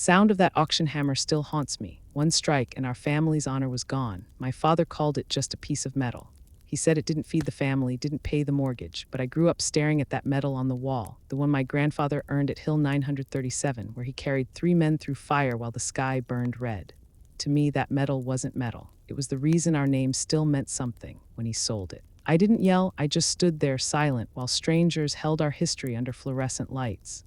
Sound of that auction hammer still haunts me. One strike and our family's honor was gone. My father called it just a piece of metal. He said it didn't feed the family, didn't pay the mortgage, but I grew up staring at that metal on the wall, the one my grandfather earned at Hill 937, where he carried 3 men through fire while the sky burned red. To me, that metal wasn't metal. It was the reason our name still meant something when he sold it. I didn't yell, I just stood there silent while strangers held our history under fluorescent lights.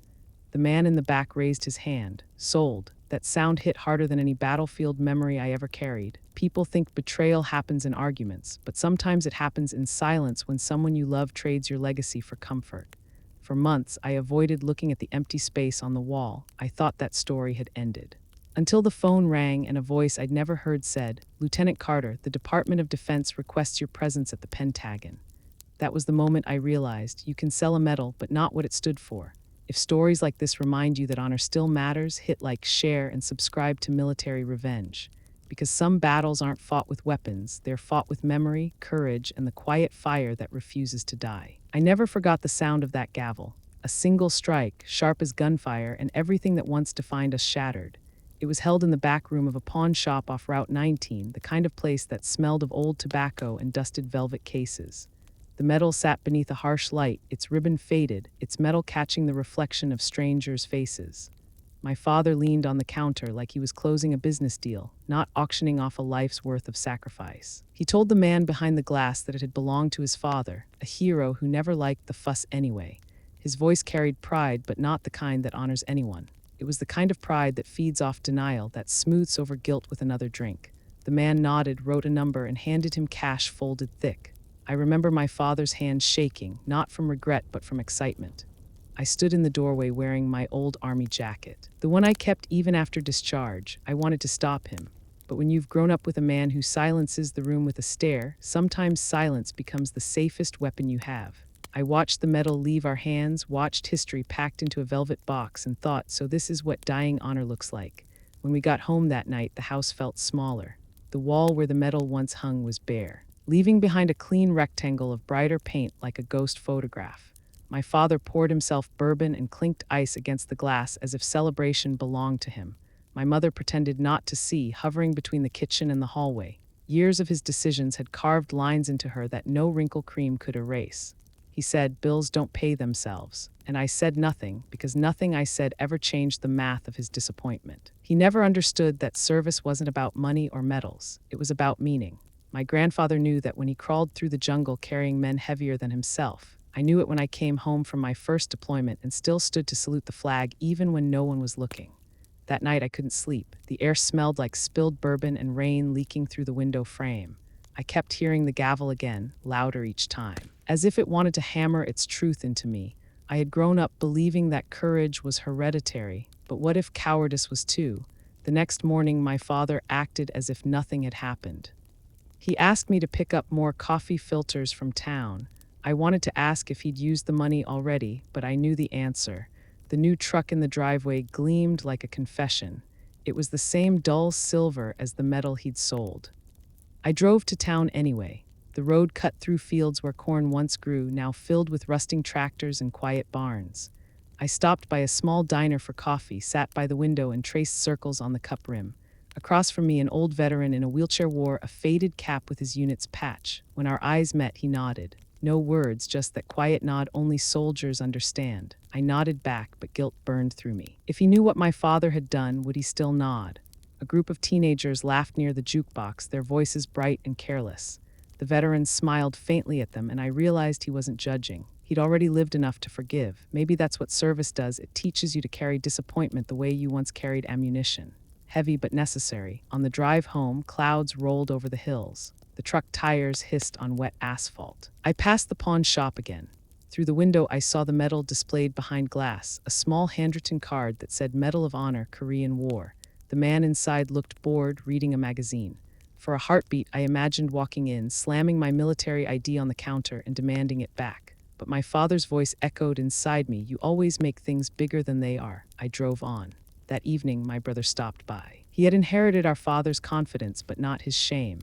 The man in the back raised his hand. Sold. That sound hit harder than any battlefield memory I ever carried. People think betrayal happens in arguments, but sometimes it happens in silence when someone you love trades your legacy for comfort. For months, I avoided looking at the empty space on the wall. I thought that story had ended. Until the phone rang and a voice I'd never heard said, "Lieutenant Carter, the Department of Defense requests your presence at the Pentagon." That was the moment I realized you can sell a medal, but not what it stood for. If stories like this remind you that honor still matters, hit like, share, and subscribe to Military Revenge. Because some battles aren't fought with weapons, they're fought with memory, courage, and the quiet fire that refuses to die. I never forgot the sound of that gavel. A single strike, sharp as gunfire, and everything that once defined us shattered. It was held in the back room of a pawn shop off Route 19, the kind of place that smelled of old tobacco and dusted velvet cases. The metal sat beneath a harsh light, its ribbon faded, its metal catching the reflection of strangers' faces. My father leaned on the counter like he was closing a business deal, not auctioning off a life's worth of sacrifice. He told the man behind the glass that it had belonged to his father, a hero who never liked the fuss anyway. His voice carried pride, but not the kind that honors anyone. It was the kind of pride that feeds off denial, that smooths over guilt with another drink. The man nodded, wrote a number, and handed him cash folded thick. I remember my father's hand shaking, not from regret but from excitement. I stood in the doorway wearing my old army jacket, the one I kept even after discharge. I wanted to stop him. But when you've grown up with a man who silences the room with a stare, sometimes silence becomes the safest weapon you have. I watched the metal leave our hands, watched history packed into a velvet box, and thought, so this is what dying honor looks like. When we got home that night, the house felt smaller. The wall where the metal once hung was bare, leaving behind a clean rectangle of brighter paint like a ghost photograph. My father poured himself bourbon and clinked ice against the glass as if celebration belonged to him. My mother pretended not to see, hovering between the kitchen and the hallway. Years of his decisions had carved lines into her that no wrinkle cream could erase. He said, "Bills don't pay themselves." And I said nothing, because nothing I said ever changed the math of his disappointment. He never understood that service wasn't about money or medals. It was about meaning. My grandfather knew that when he crawled through the jungle carrying men heavier than himself. I knew it when I came home from my first deployment and still stood to salute the flag even when no one was looking. That night I couldn't sleep. The air smelled like spilled bourbon and rain leaking through the window frame. I kept hearing the gavel again, louder each time, as if it wanted to hammer its truth into me. I had grown up believing that courage was hereditary, but what if cowardice was too? The next morning, my father acted as if nothing had happened. He asked me to pick up more coffee filters from town. I wanted to ask if he'd used the money already, but I knew the answer. The new truck in the driveway gleamed like a confession. It was the same dull silver as the metal he'd sold. I drove to town anyway. The road cut through fields where corn once grew, now filled with rusting tractors and quiet barns. I stopped by a small diner for coffee, sat by the window and traced circles on the cup rim. Across from me, an old veteran in a wheelchair wore a faded cap with his unit's patch. When our eyes met, he nodded. No words, just that quiet nod only soldiers understand. I nodded back, but guilt burned through me. If he knew what my father had done, would he still nod? A group of teenagers laughed near the jukebox, their voices bright and careless. The veteran smiled faintly at them, and I realized he wasn't judging. He'd already lived enough to forgive. Maybe that's what service does. It teaches you to carry disappointment the way you once carried ammunition. Heavy but necessary. On the drive home, clouds rolled over the hills. The truck tires hissed on wet asphalt. I passed the pawn shop again. Through the window, I saw the medal displayed behind glass, a small handwritten card that said Medal of Honor, Korean War. The man inside looked bored, reading a magazine. For a heartbeat, I imagined walking in, slamming my military ID on the counter and demanding it back. But my father's voice echoed inside me, "You always make things bigger than they are." I drove on. That evening, my brother stopped by. He had inherited our father's confidence, but not his shame.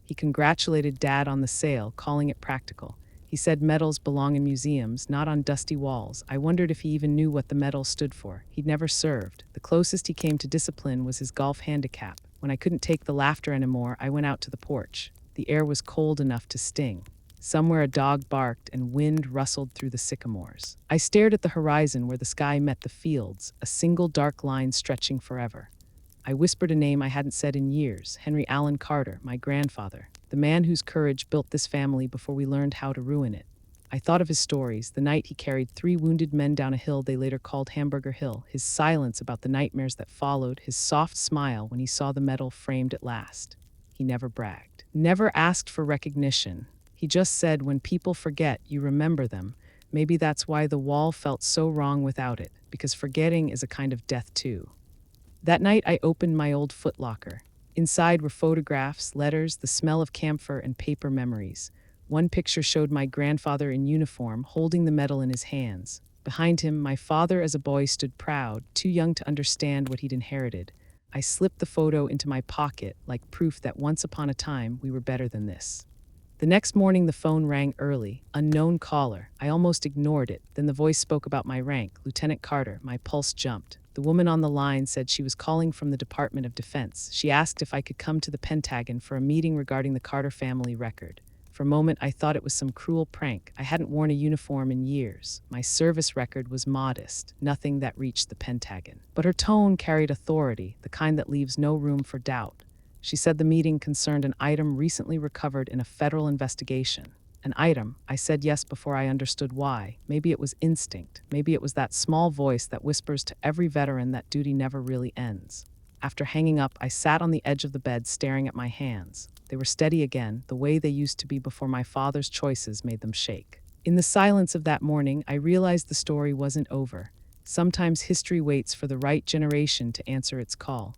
He congratulated Dad on the sale, calling it practical. He said medals belong in museums, not on dusty walls. I wondered if he even knew what the medal stood for. He'd never served. The closest he came to discipline was his golf handicap. When I couldn't take the laughter anymore, I went out to the porch. The air was cold enough to sting. Somewhere a dog barked and wind rustled through the sycamores. I stared at the horizon where the sky met the fields, a single dark line stretching forever. I whispered a name I hadn't said in years, Henry Allen Carter, my grandfather, the man whose courage built this family before we learned how to ruin it. I thought of his stories, the night he carried 3 wounded men down a hill they later called Hamburger Hill, his silence about the nightmares that followed, his soft smile when he saw the medal framed at last. He never bragged, never asked for recognition. He just said, when people forget, you remember them. Maybe that's why the wall felt so wrong without it, because forgetting is a kind of death too. That night I opened my old footlocker. Inside were photographs, letters, the smell of camphor, and paper memories. One picture showed my grandfather in uniform, holding the medal in his hands. Behind him, my father as a boy stood proud, too young to understand what he'd inherited. I slipped the photo into my pocket, like proof that once upon a time we were better than this. The next morning the phone rang early. Unknown caller. I almost ignored it. Then the voice spoke about my rank, Lieutenant Carter. My pulse jumped. The woman on the line said she was calling from the Department of Defense. She asked if I could come to the Pentagon for a meeting regarding the Carter family record. For a moment I thought it was some cruel prank. I hadn't worn a uniform in years. My service record was modest, nothing that reached the Pentagon. But her tone carried authority, the kind that leaves no room for doubt. She said the meeting concerned an item recently recovered in a federal investigation. An item. I said yes before I understood why. Maybe it was instinct. Maybe it was that small voice that whispers to every veteran that duty never really ends. After hanging up, I sat on the edge of the bed staring at my hands. They were steady again, the way they used to be before my father's choices made them shake. In the silence of that morning, I realized the story wasn't over. Sometimes history waits for the right generation to answer its call.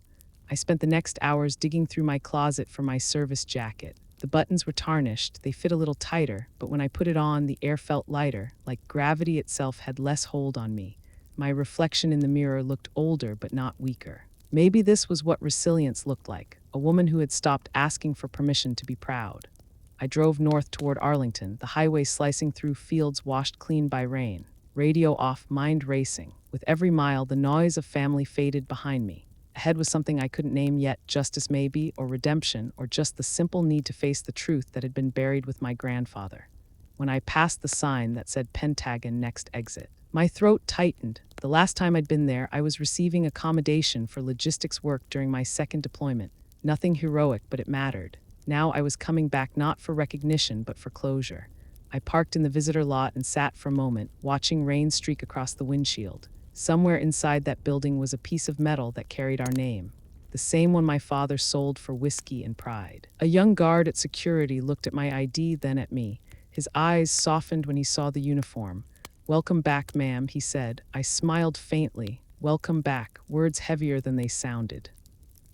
I spent the next hours digging through my closet for my service jacket. The buttons were tarnished, they fit a little tighter, but when I put it on, the air felt lighter, like gravity itself had less hold on me. My reflection in the mirror looked older but not weaker. Maybe this was what resilience looked like, a woman who had stopped asking for permission to be proud. I drove north toward Arlington, the highway slicing through fields washed clean by rain. Radio off, mind racing. With every mile, the noise of family faded behind me. Ahead was something I couldn't name yet, justice maybe, or redemption, or just the simple need to face the truth that had been buried with my grandfather. When I passed the sign that said Pentagon next exit, my throat tightened. The last time I'd been there, I was receiving accommodation for logistics work during my second deployment. Nothing heroic, but it mattered. Now I was coming back not for recognition, but for closure. I parked in the visitor lot and sat for a moment, watching rain streak across the windshield. Somewhere inside that building was a piece of metal that carried our name, the same one my father sold for whiskey and pride. A young guard at security looked at my ID, then at me. His eyes softened when he saw the uniform. "Welcome back, ma'am," he said. I smiled faintly. Welcome back, words heavier than they sounded.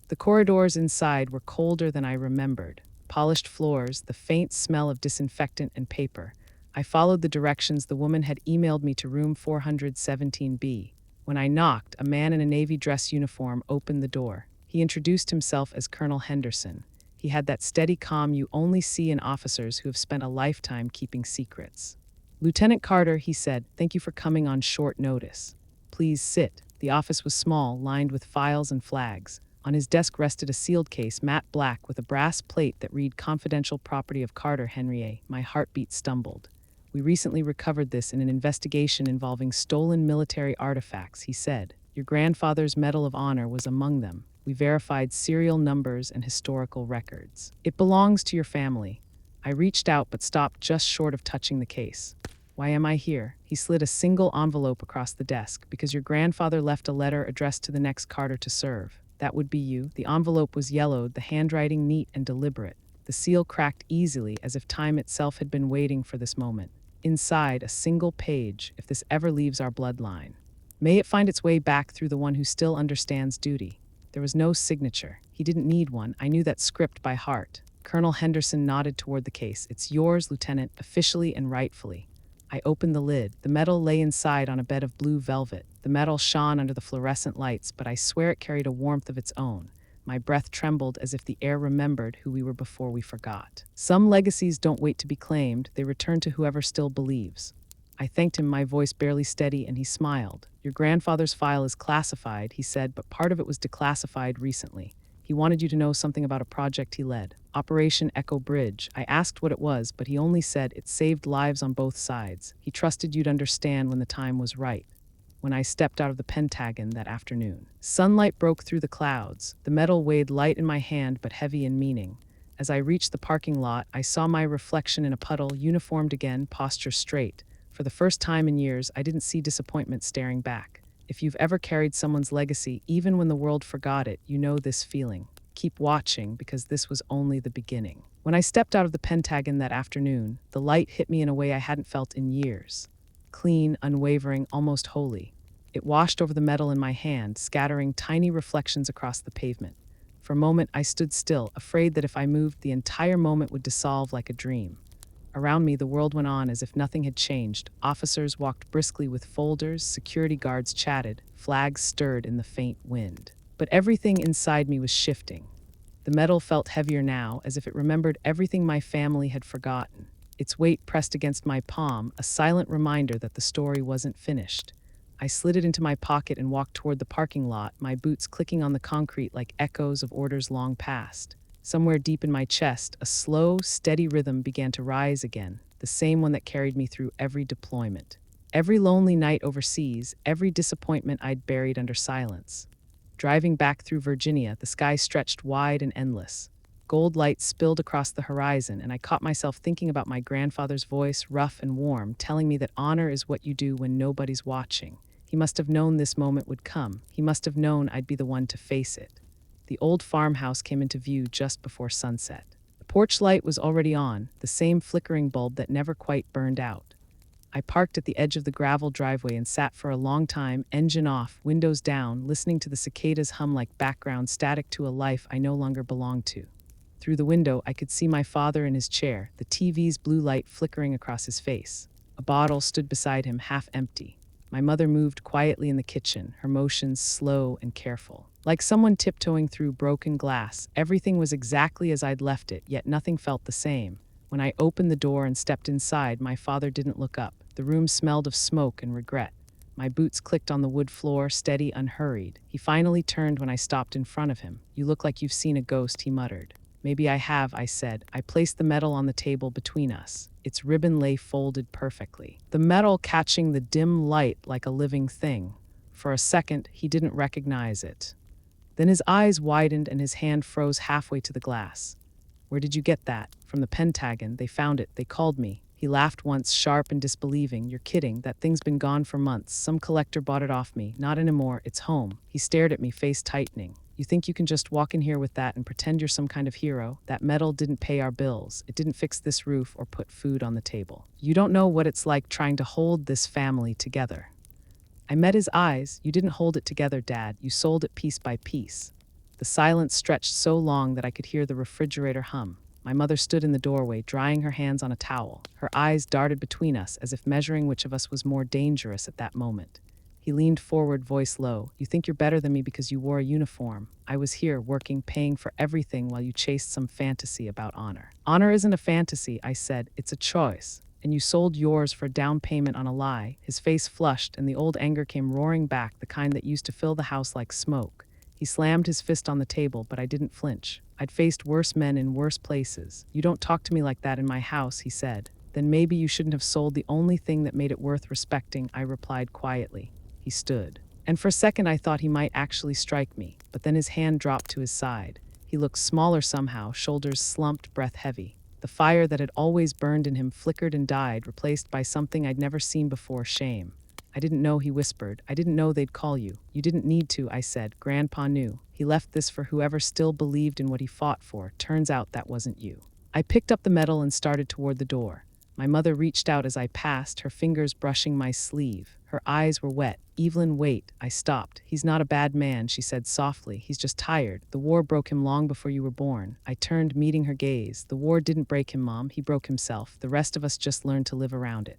The corridors inside were colder than I remembered. Polished floors, the faint smell of disinfectant and paper. I followed the directions the woman had emailed me to room 417B. When I knocked, a man in a Navy dress uniform opened the door. He introduced himself as Colonel Henderson. He had that steady calm you only see in officers who have spent a lifetime keeping secrets. "Lieutenant Carter," he said, "thank you for coming on short notice. Please sit." The office was small, lined with files and flags. On his desk rested a sealed case, matte black, with a brass plate that read "Confidential Property of Carter Henry." My heartbeat stumbled. "We recently recovered this in an investigation involving stolen military artifacts," he said. "Your grandfather's Medal of Honor was among them. We verified serial numbers and historical records. It belongs to your family." I reached out but stopped just short of touching the case. "Why am I here?" He slid a single envelope across the desk. "Because your grandfather left a letter addressed to the next Carter to serve. That would be you." The envelope was yellowed, the handwriting neat and deliberate. The seal cracked easily, as if time itself had been waiting for this moment. Inside, a single page, "If this ever leaves our bloodline, may it find its way back through the one who still understands duty." There was no signature. He didn't need one. I knew that script by heart. Colonel Henderson nodded toward the case. "It's yours, Lieutenant, officially and rightfully." I opened the lid. The medal lay inside on a bed of blue velvet. The metal shone under the fluorescent lights, but I swear it carried a warmth of its own. My breath trembled as if the air remembered who we were before we forgot. Some legacies don't wait to be claimed, they return to whoever still believes. I thanked him, my voice barely steady, and he smiled. Your grandfather's file is classified, he said, but part of it was declassified recently. He wanted you to know something about a project he led, Operation Echo Bridge. I asked what it was, but he only said it saved lives on both sides. He trusted you'd understand when the time was right. When I stepped out of the Pentagon that afternoon, sunlight broke through the clouds. The metal weighed light in my hand but heavy in meaning. As I reached the parking lot, I saw my reflection in a puddle, uniformed again, posture straight. For the first time in years, I didn't see disappointment staring back. If you've ever carried someone's legacy, even when the world forgot it, you know this feeling. Keep watching, because this was only the beginning. When I stepped out of the Pentagon that afternoon, the light hit me in a way I hadn't felt in years. Clean, unwavering, almost holy. It washed over the metal in my hand, scattering tiny reflections across the pavement. For a moment, I stood still, afraid that if I moved, the entire moment would dissolve like a dream. Around me, the world went on as if nothing had changed. Officers walked briskly with folders, security guards chatted, flags stirred in the faint wind. But everything inside me was shifting. The metal felt heavier now, as if it remembered everything my family had forgotten. Its weight pressed against my palm, a silent reminder that the story wasn't finished. I slid it into my pocket and walked toward the parking lot, my boots clicking on the concrete like echoes of orders long past. Somewhere deep in my chest, a slow, steady rhythm began to rise again, the same one that carried me through every deployment. Every lonely night overseas, every disappointment I'd buried under silence. Driving back through Virginia, the sky stretched wide and endless. Gold light spilled across the horizon, and I caught myself thinking about my grandfather's voice, rough and warm, telling me that honor is what you do when nobody's watching. He must have known this moment would come. He must have known I'd be the one to face it. The old farmhouse came into view just before sunset. The porch light was already on, the same flickering bulb that never quite burned out. I parked at the edge of the gravel driveway and sat for a long time, engine off, windows down, listening to the cicadas hum like background static to a life I no longer belonged to. Through the window, I could see my father in his chair, the TV's blue light flickering across his face. A bottle stood beside him, half empty. My mother moved quietly in the kitchen, her motions slow and careful. Like someone tiptoeing through broken glass, everything was exactly as I'd left it, yet nothing felt the same. When I opened the door and stepped inside, my father didn't look up. The room smelled of smoke and regret. My boots clicked on the wood floor, steady, unhurried. He finally turned when I stopped in front of him. You look like you've seen a ghost, he muttered. Maybe I have, I said. I placed the metal on the table between us. Its ribbon lay folded perfectly, the metal catching the dim light like a living thing. For a second, he didn't recognize it. Then his eyes widened and his hand froze halfway to the glass. Where did you get that? From the Pentagon. They found it. They called me. He laughed once, sharp and disbelieving. You're kidding. That thing's been gone for months. Some collector bought it off me. Not anymore. It's home. He stared at me, face tightening. You think you can just walk in here with that and pretend you're some kind of hero? That metal didn't pay our bills. It didn't fix this roof or put food on the table. You don't know what it's like trying to hold this family together. I met his eyes. You didn't hold it together, Dad. You sold it piece by piece. The silence stretched so long that I could hear the refrigerator hum. My mother stood in the doorway, drying her hands on a towel. Her eyes darted between us, as if measuring which of us was more dangerous at that moment. He leaned forward, voice low. You think you're better than me because you wore a uniform. I was here, working, paying for everything while you chased some fantasy about honor. Honor isn't a fantasy, I said. It's a choice. And you sold yours for a down payment on a lie. His face flushed, and the old anger came roaring back, the kind that used to fill the house like smoke. He slammed his fist on the table, but I didn't flinch. I'd faced worse men in worse places. You don't talk to me like that in my house, he said. Then maybe you shouldn't have sold the only thing that made it worth respecting, I replied quietly. He stood. And for a second I thought he might actually strike me, but then his hand dropped to his side. He looked smaller somehow, shoulders slumped, breath heavy. The fire that had always burned in him flickered and died, replaced by something I'd never seen before, shame. I didn't know, he whispered. I didn't know they'd call you. You didn't need to, I said. Grandpa knew. He left this for whoever still believed in what he fought for. Turns out that wasn't you. I picked up the metal and started toward the door. My mother reached out as I passed, her fingers brushing my sleeve. Her eyes were wet. Evelyn, wait. I stopped. He's not a bad man, she said softly. He's just tired. The war broke him long before you were born. I turned, meeting her gaze. The war didn't break him, Mom. He broke himself. The rest of us just learned to live around it.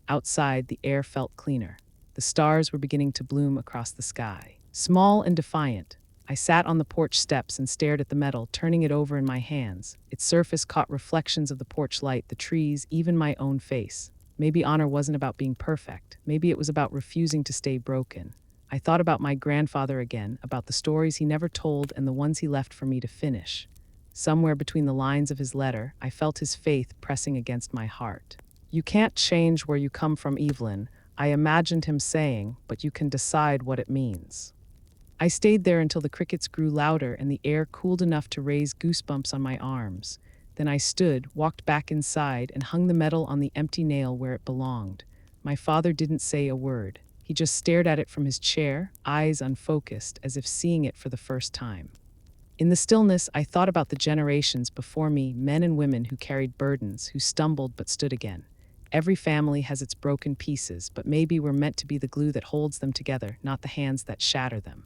Outside, the air felt cleaner. The stars were beginning to bloom across the sky. Small and defiant. I sat on the porch steps and stared at the metal, turning it over in my hands. Its surface caught reflections of the porch light, the trees, even my own face. Maybe honor wasn't about being perfect. Maybe it was about refusing to stay broken. I thought about my grandfather again, about the stories he never told and the ones he left for me to finish. Somewhere between the lines of his letter, I felt his faith pressing against my heart. "You can't change where you come from, Evelyn," I imagined him saying, "but you can decide what it means." I stayed there until the crickets grew louder and the air cooled enough to raise goosebumps on my arms. Then I stood, walked back inside, and hung the medal on the empty nail where it belonged. My father didn't say a word. He just stared at it from his chair, eyes unfocused, as if seeing it for the first time. In the stillness, I thought about the generations before me, men and women who carried burdens, who stumbled but stood again. Every family has its broken pieces, but maybe we're meant to be the glue that holds them together, not the hands that shatter them.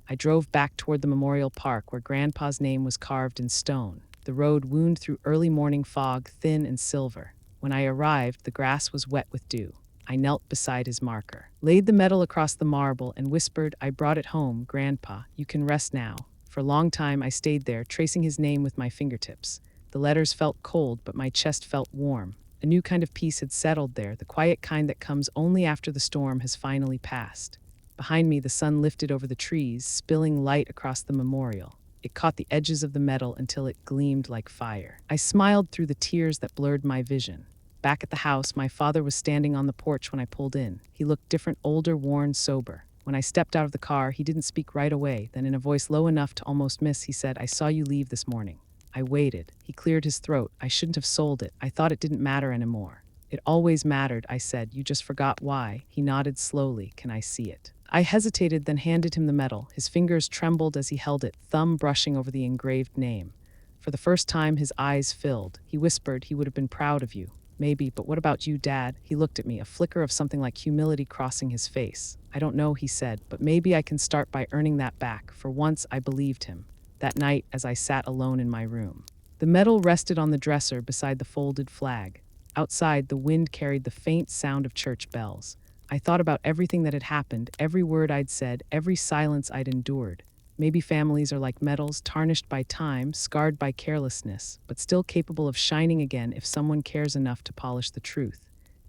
I drove back toward the memorial park where Grandpa's name was carved in stone. The road wound through early morning fog, thin and silver. When I arrived, the grass was wet with dew. I knelt beside his marker, laid the medal across the marble, and whispered, "I brought it home, Grandpa. You can rest now." For a long time, I stayed there, tracing his name with my fingertips. The letters felt cold, but my chest felt warm. A new kind of peace had settled there, the quiet kind that comes only after the storm has finally passed. Behind me, the sun lifted over the trees, spilling light across the memorial. It caught the edges of the metal until it gleamed like fire. I smiled through the tears that blurred my vision. Back at the house, my father was standing on the porch when I pulled in. He looked different, older, worn, sober. When I stepped out of the car, he didn't speak right away. Then in a voice low enough to almost miss, he said, "I saw you leave this morning." I waited. He cleared his throat. "I shouldn't have sold it. I thought it didn't matter anymore." "It always mattered," I said. "You just forgot why." He nodded slowly. "Can I see it?" I hesitated, then handed him the medal. His fingers trembled as he held it, thumb brushing over the engraved name. For the first time, his eyes filled. He whispered, "He would have been proud of you." "Maybe, but what about you, Dad?" He looked at me, a flicker of something like humility crossing his face. "I don't know," he said, "but maybe I can start by earning that back." For once, I believed him. That night, as I sat alone in my room, the medal rested on the dresser beside the folded flag. Outside, the wind carried the faint sound of church bells. I thought about everything that had happened, every word I'd said, every silence I'd endured. Maybe families are like metals, tarnished by time, scarred by carelessness, but still capable of shining again if someone cares enough to polish the truth.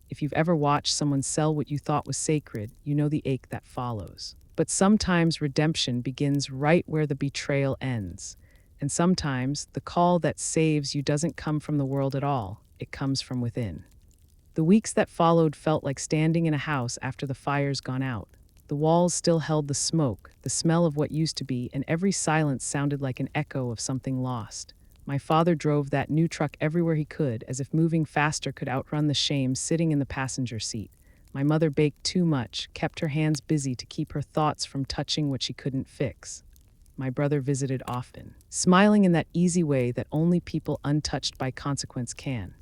If you've ever watched someone sell what you thought was sacred, you know the ache that follows. But sometimes redemption begins right where the betrayal ends. And sometimes the call that saves you doesn't come from the world at all, it comes from within. The weeks that followed felt like standing in a house after the fire's gone out. The walls still held the smoke, the smell of what used to be, and every silence sounded like an echo of something lost. My father drove that new truck everywhere he could, as if moving faster could outrun the shame sitting in the passenger seat. My mother baked too much, kept her hands busy to keep her thoughts from touching what she couldn't fix. My brother visited often, smiling in that easy way that only people untouched by consequence can.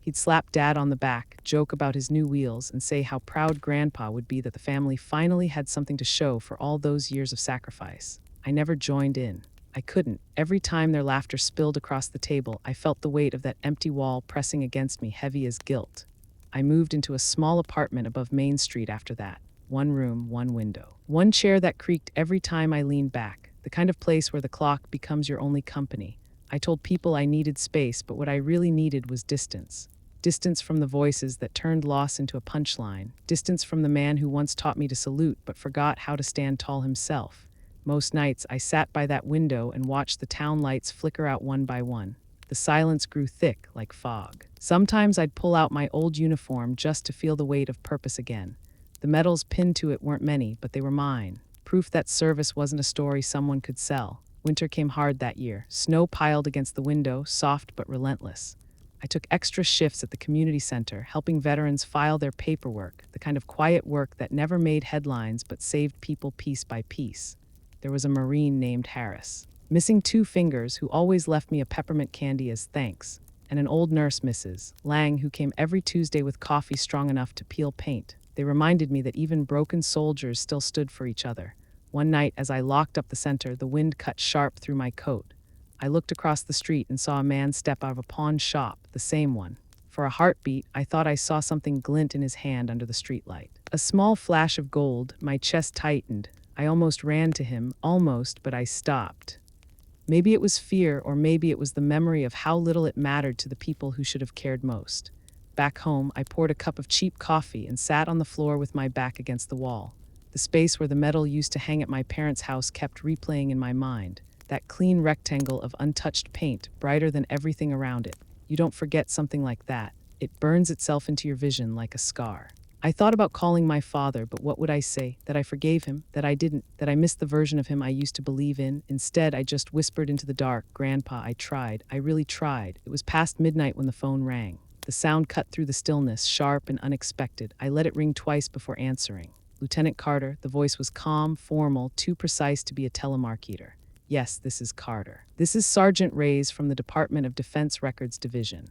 He'd slap Dad on the back, joke about his new wheels, and say how proud Grandpa would be that the family finally had something to show for all those years of sacrifice. I never joined in. I couldn't. Every time their laughter spilled across the table, I felt the weight of that empty wall pressing against me, heavy as guilt. I moved into a small apartment above Main Street after that. One room, one window. One chair that creaked every time I leaned back. The kind of place where the clock becomes your only company. I told people I needed space, but what I really needed was distance. Distance from the voices that turned loss into a punchline. Distance from the man who once taught me to salute but forgot how to stand tall himself. Most nights, I sat by that window and watched the town lights flicker out one by one. The silence grew thick, like fog. Sometimes I'd pull out my old uniform just to feel the weight of purpose again. The medals pinned to it weren't many, but they were mine. Proof that service wasn't a story someone could sell. Winter came hard that year. Snow piled against the window, soft but relentless. I took extra shifts at the community center, helping veterans file their paperwork, the kind of quiet work that never made headlines but saved people piece by piece. There was a Marine named Harris, missing 2 fingers, who always left me a peppermint candy as thanks, and an old nurse, Mrs. Lang, who came every Tuesday with coffee strong enough to peel paint. They reminded me that even broken soldiers still stood for each other. One night, as I locked up the center, the wind cut sharp through my coat. I looked across the street and saw a man step out of a pawn shop, the same one. For a heartbeat, I thought I saw something glint in his hand under the streetlight. A small flash of gold, my chest tightened. I almost ran to him, almost, but I stopped. Maybe it was fear, or maybe it was the memory of how little it mattered to the people who should have cared most. Back home, I poured a cup of cheap coffee and sat on the floor with my back against the wall. The space where the medal used to hang at my parents' house kept replaying in my mind. That clean rectangle of untouched paint, brighter than everything around it. You don't forget something like that. It burns itself into your vision like a scar. I thought about calling my father, but what would I say? That I forgave him? That I didn't? That I missed the version of him I used to believe in? Instead, I just whispered into the dark, "Grandpa, I tried. I really tried." It was past midnight when the phone rang. The sound cut through the stillness, sharp and unexpected. I let it ring twice before answering. Lieutenant Carter, the voice was calm, formal, too precise to be a telemarketer. "Yes, this is Carter. This is Sergeant Reyes from the Department of Defense Records Division.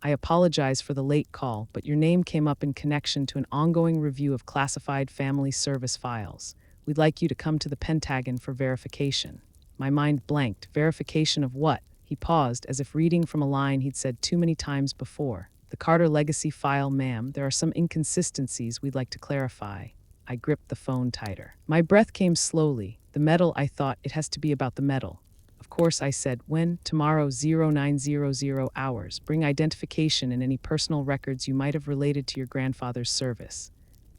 I apologize for the late call, but your name came up in connection to an ongoing review of classified family service files. We'd like you to come to the Pentagon for verification." My mind blanked. Verification of what? He paused, as if reading from a line he'd said too many times before. "The Carter Legacy file, ma'am. There are some inconsistencies we'd like to clarify." I gripped the phone tighter. My breath came slowly. The medal, I thought. It has to be about the medal. "Of course," I said. "When?" "Tomorrow, 0900 hours. Bring identification and any personal records you might have related to your grandfather's service."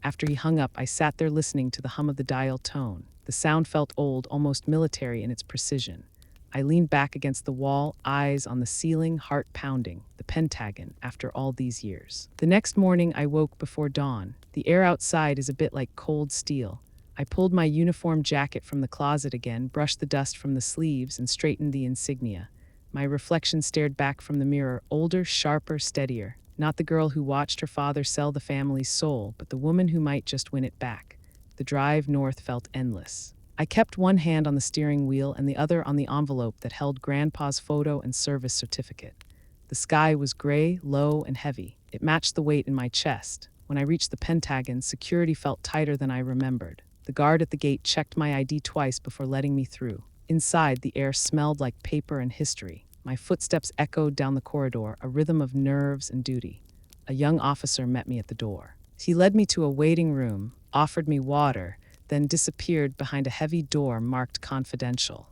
After he hung up, I sat there listening to the hum of the dial tone. The sound felt old, almost military in its precision. I leaned back against the wall, eyes on the ceiling, heart pounding. The Pentagon, after all these years. The next morning, I woke before dawn. The air outside is a bit like cold steel. I pulled my uniform jacket from the closet again, brushed the dust from the sleeves, and straightened the insignia. My reflection stared back from the mirror, older, sharper, steadier. Not the girl who watched her father sell the family's soul, but the woman who might just win it back. The drive north felt endless. I kept one hand on the steering wheel and the other on the envelope that held Grandpa's photo and service certificate. The sky was gray, low, and heavy. It matched the weight in my chest. When I reached the Pentagon, security felt tighter than I remembered. The guard at the gate checked my ID twice before letting me through. Inside, the air smelled like paper and history. My footsteps echoed down the corridor, a rhythm of nerves and duty. A young officer met me at the door. He led me to a waiting room, offered me water, then disappeared behind a heavy door marked confidential.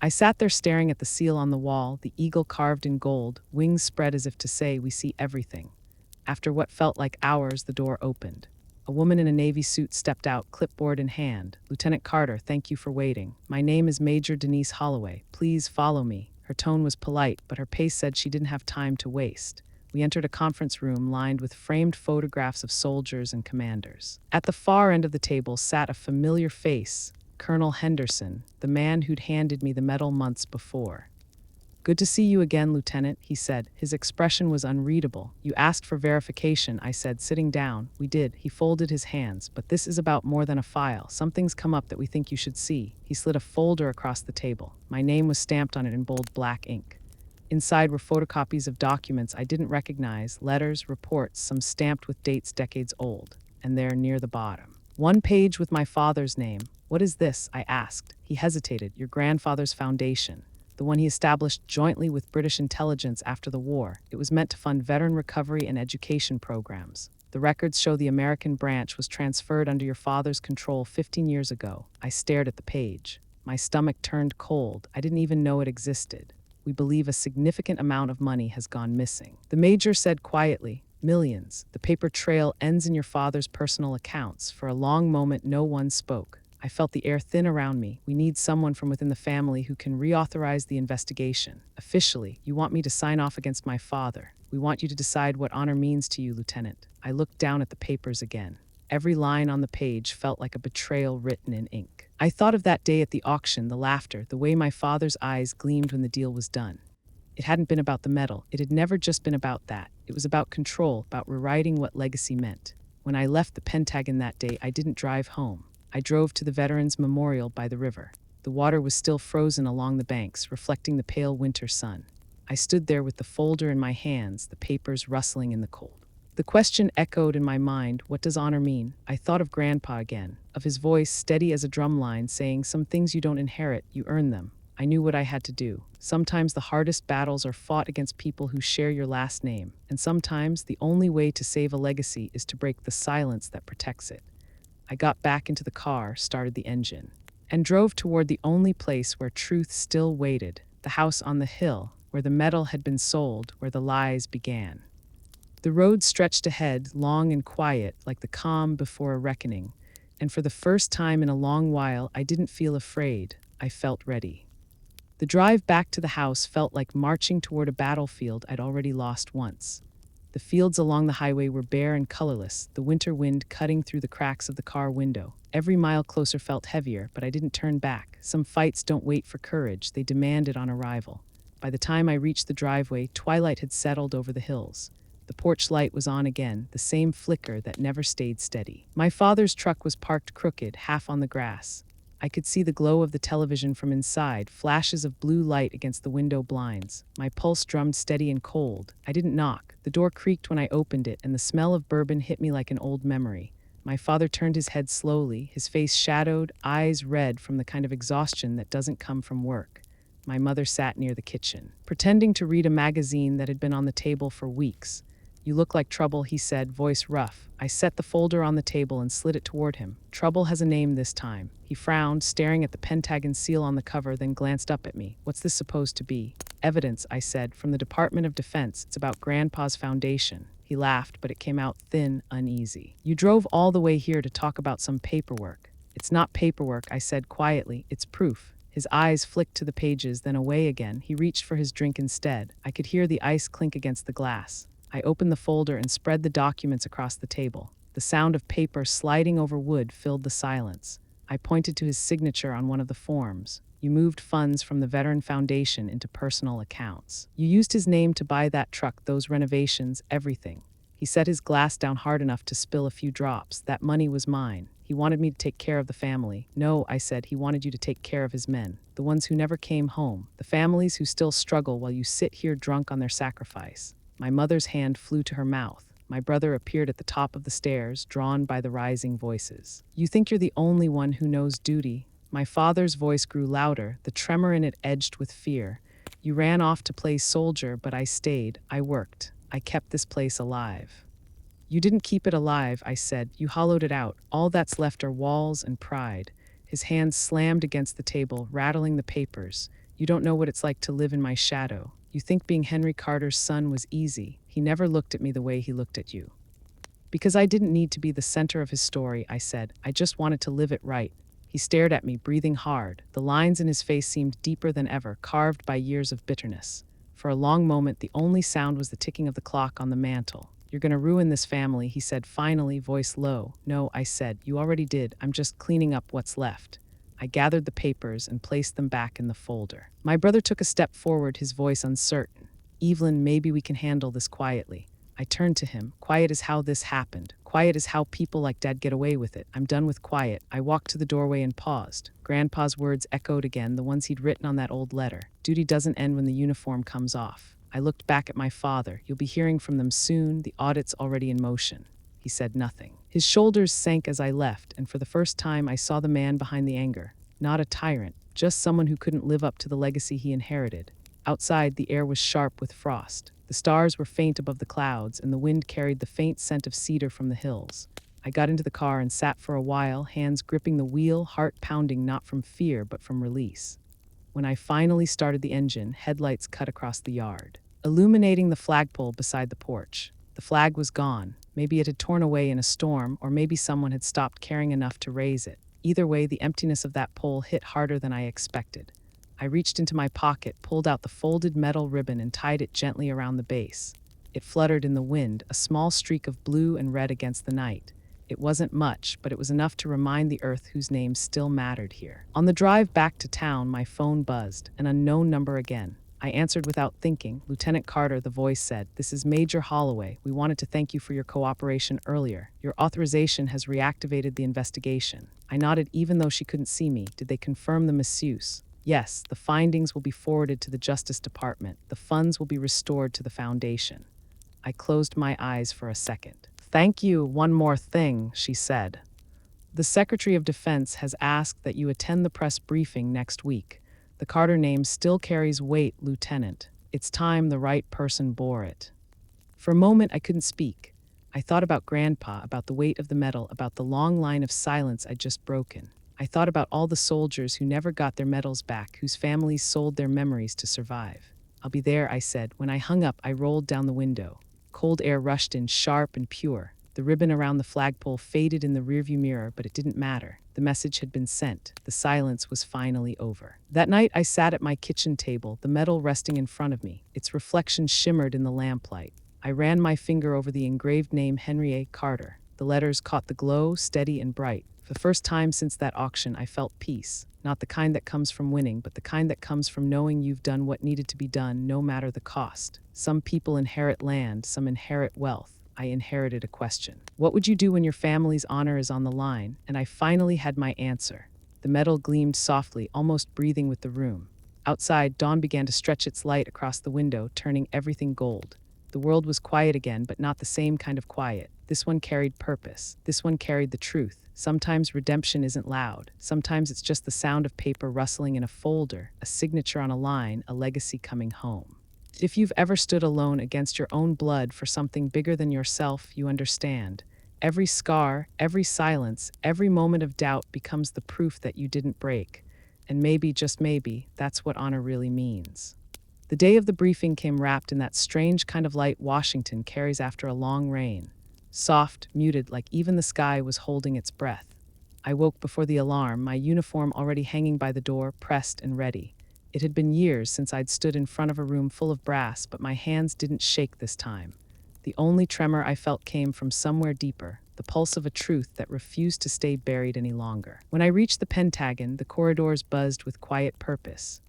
I sat there staring at the seal on the wall, the eagle carved in gold, wings spread as if to say, "We see everything." After what felt like hours, the door opened. A woman in a navy suit stepped out, clipboard in hand. "Lieutenant Carter, thank you for waiting. My name is Major Denise Holloway. Please follow me." Her tone was polite, but her pace said she didn't have time to waste. We entered a conference room lined with framed photographs of soldiers and commanders. At the far end of the table sat a familiar face, Colonel Henderson, the man who'd handed me the medal months before. "Good to see you again, Lieutenant," he said. His expression was unreadable. "You asked for verification," I said, sitting down. "We did." He folded his hands. "But this is about more than a file. Something's come up that we think you should see." He slid a folder across the table. My name was stamped on it in bold black ink. Inside were photocopies of documents I didn't recognize, letters, reports, some stamped with dates decades old. And there, near the bottom, one page with my father's name. "What is this?" I asked. He hesitated. "Your grandfather's foundation. The one he established jointly with British intelligence after the war. It was meant to fund veteran recovery and education programs. The records show the American branch was transferred under your father's control 15 years ago." I stared at the page. My stomach turned cold. I didn't even know it existed. "We believe a significant amount of money has gone missing." The major said quietly, "Millions. The paper trail ends in your father's personal accounts." For a long moment, no one spoke. I felt the air thin around me. "We need someone from within the family who can reauthorize the investigation. Officially, you want me to sign off against my father. We want you to decide what honor means to you, Lieutenant." I looked down at the papers again. Every line on the page felt like a betrayal written in ink. I thought of that day at the auction, the laughter, the way my father's eyes gleamed when the deal was done. It hadn't been about the medal. It had never just been about that. It was about control, about rewriting what legacy meant. When I left the Pentagon that day, I didn't drive home. I drove to the Veterans Memorial by the river. The water was still frozen along the banks, reflecting the pale winter sun. I stood there with the folder in my hands, the papers rustling in the cold. The question echoed in my mind, what does honor mean? I thought of Grandpa again, of his voice steady as a drumline saying, "Some things you don't inherit, you earn them." I knew what I had to do. Sometimes the hardest battles are fought against people who share your last name, and sometimes the only way to save a legacy is to break the silence that protects it. I got back into the car, started the engine, and drove toward the only place where truth still waited, the house on the hill, where the metal had been sold, where the lies began. The road stretched ahead, long and quiet, like the calm before a reckoning, and for the first time in a long while, I didn't feel afraid. I felt ready. The drive back to the house felt like marching toward a battlefield I'd already lost once. The fields along the highway were bare and colorless, the winter wind cutting through the cracks of the car window. Every mile closer felt heavier, but I didn't turn back. Some fights don't wait for courage, they demand it on arrival. By the time I reached the driveway, twilight had settled over the hills. The porch light was on again, the same flicker that never stayed steady. My father's truck was parked crooked, half on the grass. I could see the glow of the television from inside, flashes of blue light against the window blinds. My pulse drummed steady and cold. I didn't knock. The door creaked when I opened it, and the smell of bourbon hit me like an old memory. My father turned his head slowly, his face shadowed, eyes red from the kind of exhaustion that doesn't come from work. My mother sat near the kitchen, pretending to read a magazine that had been on the table for weeks. "You look like trouble," he said, voice rough. I set the folder on the table and slid it toward him. "Trouble has a name this time." He frowned, staring at the Pentagon seal on the cover, then glanced up at me. "What's this supposed to be?" "Evidence," I said, "from the Department of Defense. It's about Grandpa's foundation." He laughed, but it came out thin, uneasy. "You drove all the way here to talk about some paperwork." "It's not paperwork," I said quietly. "It's proof." His eyes flicked to the pages, then away again. He reached for his drink instead. I could hear the ice clink against the glass. I opened the folder and spread the documents across the table. The sound of paper sliding over wood filled the silence. I pointed to his signature on one of the forms. "You moved funds from the Veteran Foundation into personal accounts. You used his name to buy that truck, those renovations, everything." He set his glass down hard enough to spill a few drops. "That money was mine. He wanted me to take care of the family." "No," I said, "he wanted you to take care of his men, the ones who never came home, the families who still struggle while you sit here drunk on their sacrifice." My mother's hand flew to her mouth. My brother appeared at the top of the stairs, drawn by the rising voices. "You think you're the only one who knows duty." My father's voice grew louder, the tremor in it edged with fear. "You ran off to play soldier, but I stayed. I worked. I kept this place alive." "You didn't keep it alive," I said. "You hollowed it out. All that's left are walls and pride." His hands slammed against the table, rattling the papers. "You don't know what it's like to live in my shadow. You think being Henry Carter's son was easy. He never looked at me the way he looked at you." "Because I didn't need to be the center of his story," I said. "I just wanted to live it right." He stared at me, breathing hard. The lines in his face seemed deeper than ever, carved by years of bitterness. For a long moment, the only sound was the ticking of the clock on the mantel. "You're going to ruin this family," he said finally, voice low. "No," I said. "You already did. I'm just cleaning up what's left." I gathered the papers and placed them back in the folder. My brother took a step forward, his voice uncertain. "Evelyn, maybe we can handle this quietly." I turned to him. "Quiet is how this happened. Quiet is how people like Dad get away with it. I'm done with quiet." I walked to the doorway and paused. Grandpa's words echoed again, the ones he'd written on that old letter. "Duty doesn't end when the uniform comes off." I looked back at my father. "You'll be hearing from them soon. The audit's already in motion." He said nothing. His shoulders sank as I left, and for the first time I saw the man behind the anger. Not a tyrant, just someone who couldn't live up to the legacy he inherited. Outside, the air was sharp with frost. The stars were faint above the clouds, and the wind carried the faint scent of cedar from the hills. I got into the car and sat for a while, hands gripping the wheel, heart pounding not from fear but from release. When I finally started the engine, headlights cut across the yard, illuminating the flagpole beside the porch. The flag was gone. Maybe it had torn away in a storm, or maybe someone had stopped caring enough to raise it. Either way, the emptiness of that pole hit harder than I expected. I reached into my pocket, pulled out the folded metal ribbon and tied it gently around the base. It fluttered in the wind, a small streak of blue and red against the night. It wasn't much, but it was enough to remind the earth whose name still mattered here. On the drive back to town, my phone buzzed, an unknown number again. I answered without thinking. "Lieutenant Carter," the voice said. "This is Major Holloway. We wanted to thank you for your cooperation earlier. Your authorization has reactivated the investigation." I nodded even though she couldn't see me. "Did they confirm the misuse?" "Yes, the findings will be forwarded to the Justice Department. The funds will be restored to the foundation." I closed my eyes for a second. "Thank you. One more thing," she said. "The Secretary of Defense has asked that you attend the press briefing next week. The Carter name still carries weight, Lieutenant. It's time the right person bore it." For a moment, I couldn't speak. I thought about Grandpa, about the weight of the medal, about the long line of silence I'd just broken. I thought about all the soldiers who never got their medals back, whose families sold their memories to survive. "I'll be there," I said. When I hung up, I rolled down the window. Cold air rushed in, sharp and pure. The ribbon around the flagpole faded in the rearview mirror, but it didn't matter. The message had been sent. The silence was finally over. That night, I sat at my kitchen table, the medal resting in front of me. Its reflection shimmered in the lamplight. I ran my finger over the engraved name Henry A. Carter. The letters caught the glow, steady and bright. For the first time since that auction, I felt peace. Not the kind that comes from winning, but the kind that comes from knowing you've done what needed to be done, no matter the cost. Some people inherit land, some inherit wealth. I inherited a question. What would you do when your family's honor is on the line? And I finally had my answer. The metal gleamed softly, almost breathing with the room. Outside, dawn began to stretch its light across the window, turning everything gold. The world was quiet again, but not the same kind of quiet. This one carried purpose. This one carried the truth. Sometimes redemption isn't loud. Sometimes it's just the sound of paper rustling in a folder, a signature on a line, a legacy coming home. If you've ever stood alone against your own blood for something bigger than yourself, you understand. Every scar, every silence, every moment of doubt becomes the proof that you didn't break. And maybe, just maybe, that's what honor really means. The day of the briefing came wrapped in that strange kind of light Washington carries after a long rain. Soft, muted, like even the sky was holding its breath. I woke before the alarm, my uniform already hanging by the door, pressed and ready. It had been years since I'd stood in front of a room full of brass, but my hands didn't shake this time. The only tremor I felt came from somewhere deeper, the pulse of a truth that refused to stay buried any longer. When I reached the Pentagon, the corridors buzzed with quiet purpose.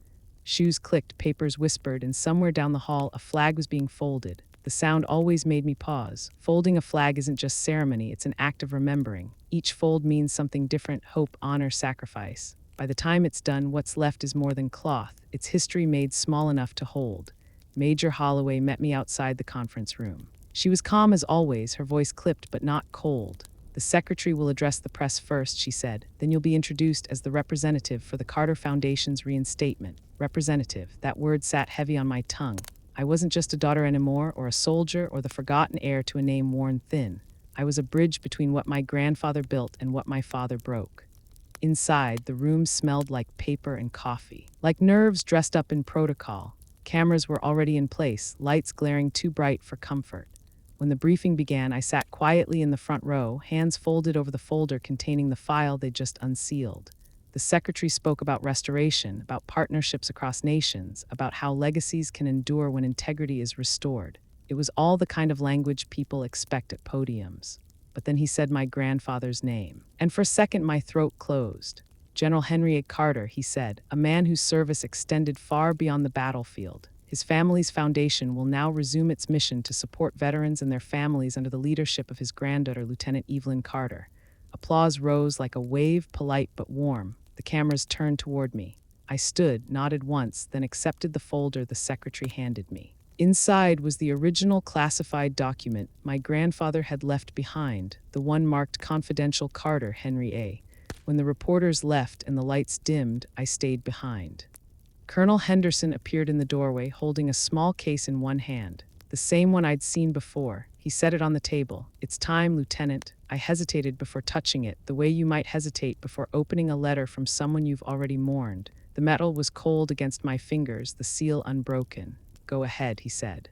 Shoes clicked, papers whispered, and somewhere down the hall a flag was being folded. The sound always made me pause. Folding a flag isn't just ceremony, it's an act of remembering. Each fold means something different: hope, honor, sacrifice. By the time it's done, what's left is more than cloth. It's history made small enough to hold. Major Holloway met me outside the conference room. She was calm as always, her voice clipped but not cold. "The secretary will address the press first," she said. "Then you'll be introduced as the representative for the Carter Foundation's reinstatement." Representative, that word sat heavy on my tongue. I wasn't just a daughter anymore, or a soldier, or the forgotten heir to a name worn thin. I was a bridge between what my grandfather built and what my father broke. Inside, the room smelled like paper and coffee, like nerves dressed up in protocol. Cameras were already in place, lights glaring too bright for comfort. When the briefing began, I sat quietly in the front row, hands folded over the folder containing the file they'd just unsealed. The secretary spoke about restoration, about partnerships across nations, about how legacies can endure when integrity is restored. It was all the kind of language people expect at podiums. But then he said my grandfather's name. And for a second, my throat closed. "General Henry A. Carter," he said, "a man whose service extended far beyond the battlefield. His family's foundation will now resume its mission to support veterans and their families under the leadership of his granddaughter, Lieutenant Evelyn Carter." Applause rose like a wave, polite but warm. The cameras turned toward me. I stood, nodded once, then accepted the folder the secretary handed me. Inside was the original classified document my grandfather had left behind, the one marked Confidential Carter, Henry A. When the reporters left and the lights dimmed, I stayed behind. Colonel Henderson appeared in the doorway, holding a small case in one hand, the same one I'd seen before. He set it on the table. "It's time, Lieutenant." I hesitated before touching it, the way you might hesitate before opening a letter from someone you've already mourned. The metal was cold against my fingers, the seal unbroken. "Go ahead," he said.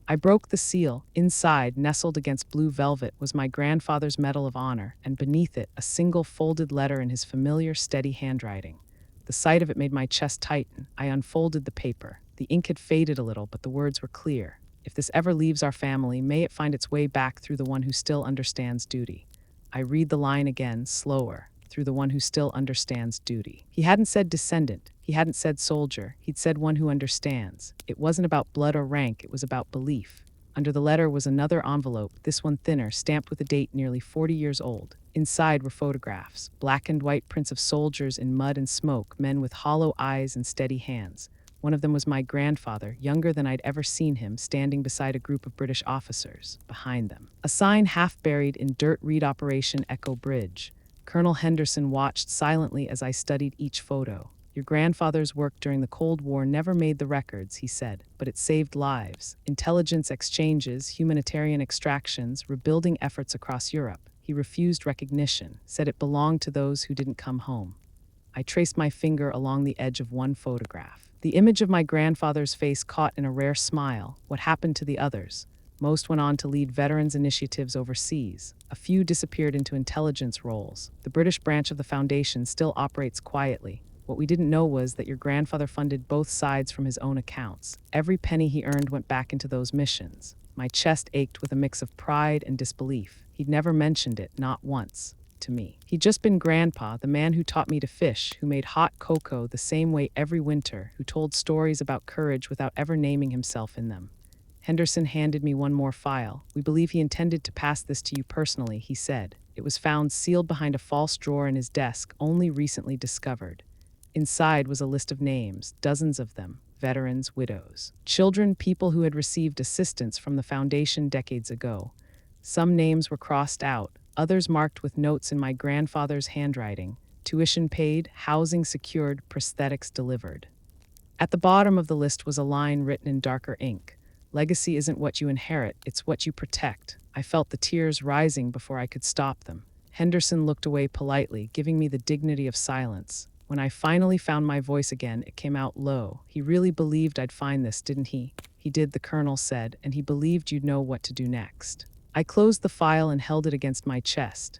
I broke the seal. Inside, nestled against blue velvet, was my grandfather's Medal of Honor, and beneath it, a single folded letter in his familiar, steady handwriting. The sight of it made my chest tighten. I unfolded the paper. The ink had faded a little, but the words were clear. "If this ever leaves our family, may it find its way back through the one who still understands duty." I read the line again, slower. "Through the one who still understands duty." He hadn't said descendant. He hadn't said soldier. He'd said one who understands. It wasn't about blood or rank. It was about belief. Under the letter was another envelope, this one thinner, stamped with a date nearly 40 years old. Inside were photographs, black and white prints of soldiers in mud and smoke, men with hollow eyes and steady hands. One of them was my grandfather, younger than I'd ever seen him, standing beside a group of British officers. Behind them, a sign half buried in dirt read Operation Echo Bridge. Colonel Henderson watched silently as I studied each photo. Your grandfather's work during the Cold War never made the records, he said, but it saved lives. Intelligence exchanges, humanitarian extractions, rebuilding efforts across Europe. He refused recognition, said it belonged to those who didn't come home. I traced my finger along the edge of one photograph. The image of my grandfather's face caught in a rare smile. What happened to the others? Most went on to lead veterans initiatives overseas. A few disappeared into intelligence roles. The British branch of the foundation still operates quietly. What we didn't know was that your grandfather funded both sides from his own accounts. Every penny he earned went back into those missions. My chest ached with a mix of pride and disbelief. He'd never mentioned it, not once, to me. He'd just been Grandpa, the man who taught me to fish, who made hot cocoa the same way every winter, who told stories about courage without ever naming himself in them. Henderson handed me one more file. We believe he intended to pass this to you personally, he said. It was found sealed behind a false drawer in his desk, only recently discovered. Inside was a list of names, dozens of them, veterans, widows, children, people who had received assistance from the foundation decades ago. Some names were crossed out, others marked with notes in my grandfather's handwriting. Tuition paid, housing secured, prosthetics delivered. At the bottom of the list was a line written in darker ink. Legacy isn't what you inherit, it's what you protect. I felt the tears rising before I could stop them. Henderson looked away politely, giving me the dignity of silence. When I finally found my voice again, it came out low. He really believed I'd find this, didn't he? He did, the colonel said, and he believed you'd know what to do next. I closed the file and held it against my chest.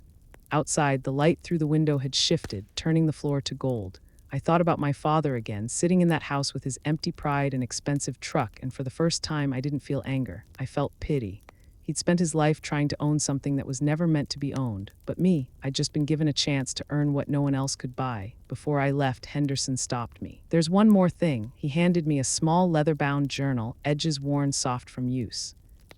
Outside, the light through the window had shifted, turning the floor to gold. I thought about my father again, sitting in that house with his empty pride and expensive truck, and for the first time I didn't feel anger. I felt pity. He'd spent his life trying to own something that was never meant to be owned. But me, I'd just been given a chance to earn what no one else could buy. Before I left, Henderson stopped me. There's one more thing. He handed me a small leather-bound journal, edges worn soft from use.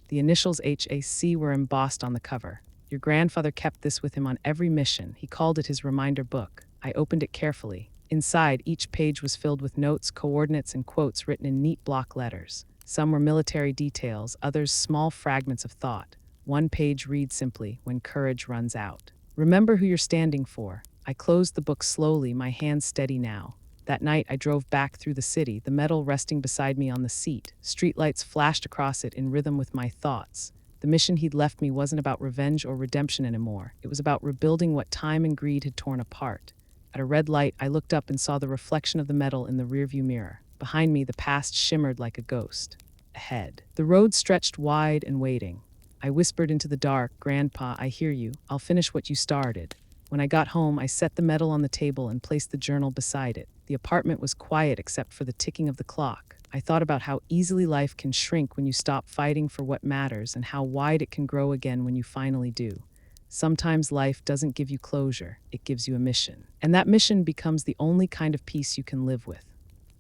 The initials HAC were embossed on the cover. Your grandfather kept this with him on every mission. He called it his reminder book. I opened it carefully. Inside, each page was filled with notes, coordinates, and quotes written in neat block letters. Some were military details, others small fragments of thought. One page reads simply, "When courage runs out." Remember who you're standing for. I closed the book slowly, my hands steady now. That night, I drove back through the city, the metal resting beside me on the seat. Streetlights flashed across it in rhythm with my thoughts. The mission he'd left me wasn't about revenge or redemption anymore. It was about rebuilding what time and greed had torn apart. At a red light, I looked up and saw the reflection of the metal in the rearview mirror. Behind me, the past shimmered like a ghost. Ahead, the road stretched wide and waiting. I whispered into the dark, "Grandpa, I hear you. I'll finish what you started." When I got home, I set the metal on the table and placed the journal beside it. The apartment was quiet except for the ticking of the clock. I thought about how easily life can shrink when you stop fighting for what matters and how wide it can grow again when you finally do. Sometimes life doesn't give you closure, it gives you a mission. And that mission becomes the only kind of peace you can live with.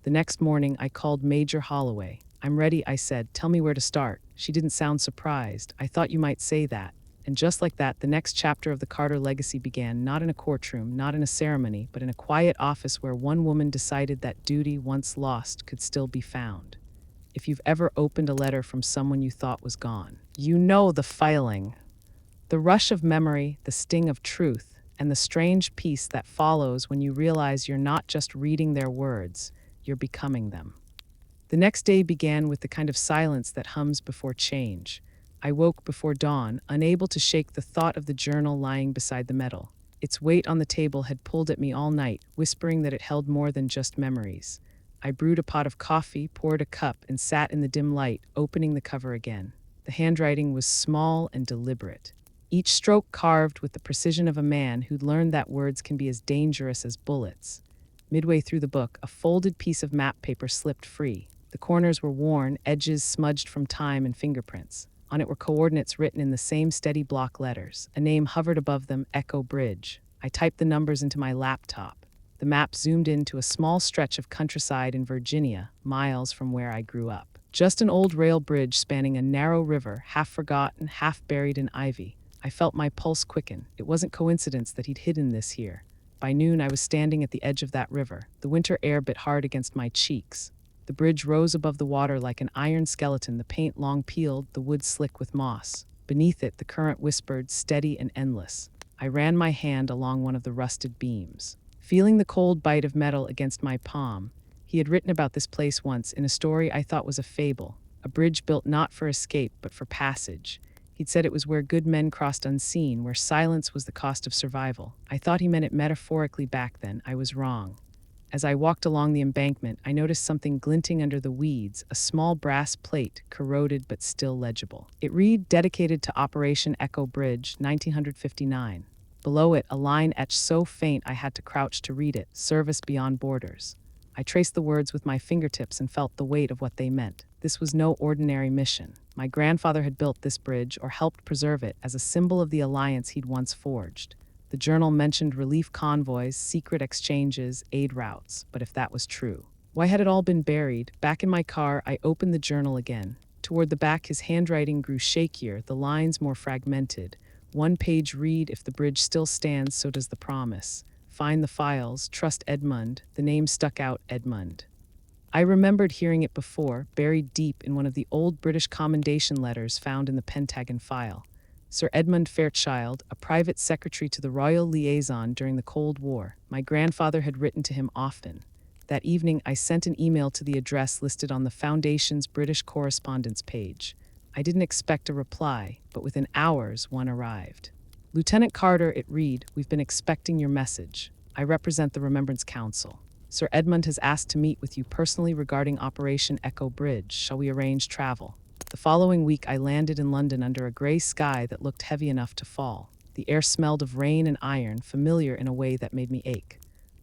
The next morning, I called Major Holloway. "I'm ready," I said. "Tell me where to start." She didn't sound surprised. "I thought you might say that." And just like that, the next chapter of the Carter legacy began, not in a courtroom, not in a ceremony, but in a quiet office where one woman decided that duty, once lost, could still be found. If you've ever opened a letter from someone you thought was gone, you know the feeling. The rush of memory, the sting of truth, and the strange peace that follows when you realize you're not just reading their words, you're becoming them. The next day began with the kind of silence that hums before change. I woke before dawn, unable to shake the thought of the journal lying beside the metal. Its weight on the table had pulled at me all night, whispering that it held more than just memories. I brewed a pot of coffee, poured a cup, and sat in the dim light, opening the cover again. The handwriting was small and deliberate. Each stroke carved with the precision of a man who'd learned that words can be as dangerous as bullets. Midway through the book, a folded piece of map paper slipped free. The corners were worn, edges smudged from time and fingerprints. On it were coordinates written in the same steady block letters. A name hovered above them, Echo Bridge. I typed the numbers into my laptop. The map zoomed into a small stretch of countryside in Virginia, miles from where I grew up. Just an old rail bridge spanning a narrow river, half forgotten, half buried in ivy. I felt my pulse quicken. It wasn't coincidence that he'd hidden this here. By noon, I was standing at the edge of that river. The winter air bit hard against my cheeks. The bridge rose above the water like an iron skeleton, the paint long peeled, the wood slick with moss. Beneath it, the current whispered, steady and endless. I ran my hand along one of the rusted beams. Feeling the cold bite of metal against my palm, he had written about this place once in a story I thought was a fable, a bridge built not for escape but for passage. He'd said it was where good men crossed unseen, where silence was the cost of survival. I thought he meant it metaphorically back then. I was wrong. As I walked along the embankment, I noticed something glinting under the weeds, a small brass plate, corroded but still legible. It read, "Dedicated to Operation Echo Bridge, 1959. Below it, a line etched so faint I had to crouch to read it, "Service Beyond Borders." I traced the words with my fingertips and felt the weight of what they meant. This was no ordinary mission. My grandfather had built this bridge, or helped preserve it, as a symbol of the alliance he'd once forged. The journal mentioned relief convoys, secret exchanges, aid routes. But if that was true, why had it all been buried? Back in my car, I opened the journal again. Toward the back, his handwriting grew shakier, the lines more fragmented. One page read, "If the bridge still stands, so does the promise. Find the files, trust Edmund." The name stuck out, Edmund. I remembered hearing it before, buried deep in one of the old British commendation letters found in the Pentagon file. Sir Edmund Fairchild, a private secretary to the royal liaison during the Cold War. My grandfather had written to him often. That evening, I sent an email to the address listed on the Foundation's British correspondence page. I didn't expect a reply, but within hours, one arrived. "Lieutenant Carter," it read, "we've been expecting your message. I represent the Remembrance Council. Sir Edmund has asked to meet with you personally regarding Operation Echo Bridge. Shall we arrange travel?" The following week, I landed in London under a grey sky that looked heavy enough to fall. The air smelled of rain and iron, familiar in a way that made me ache.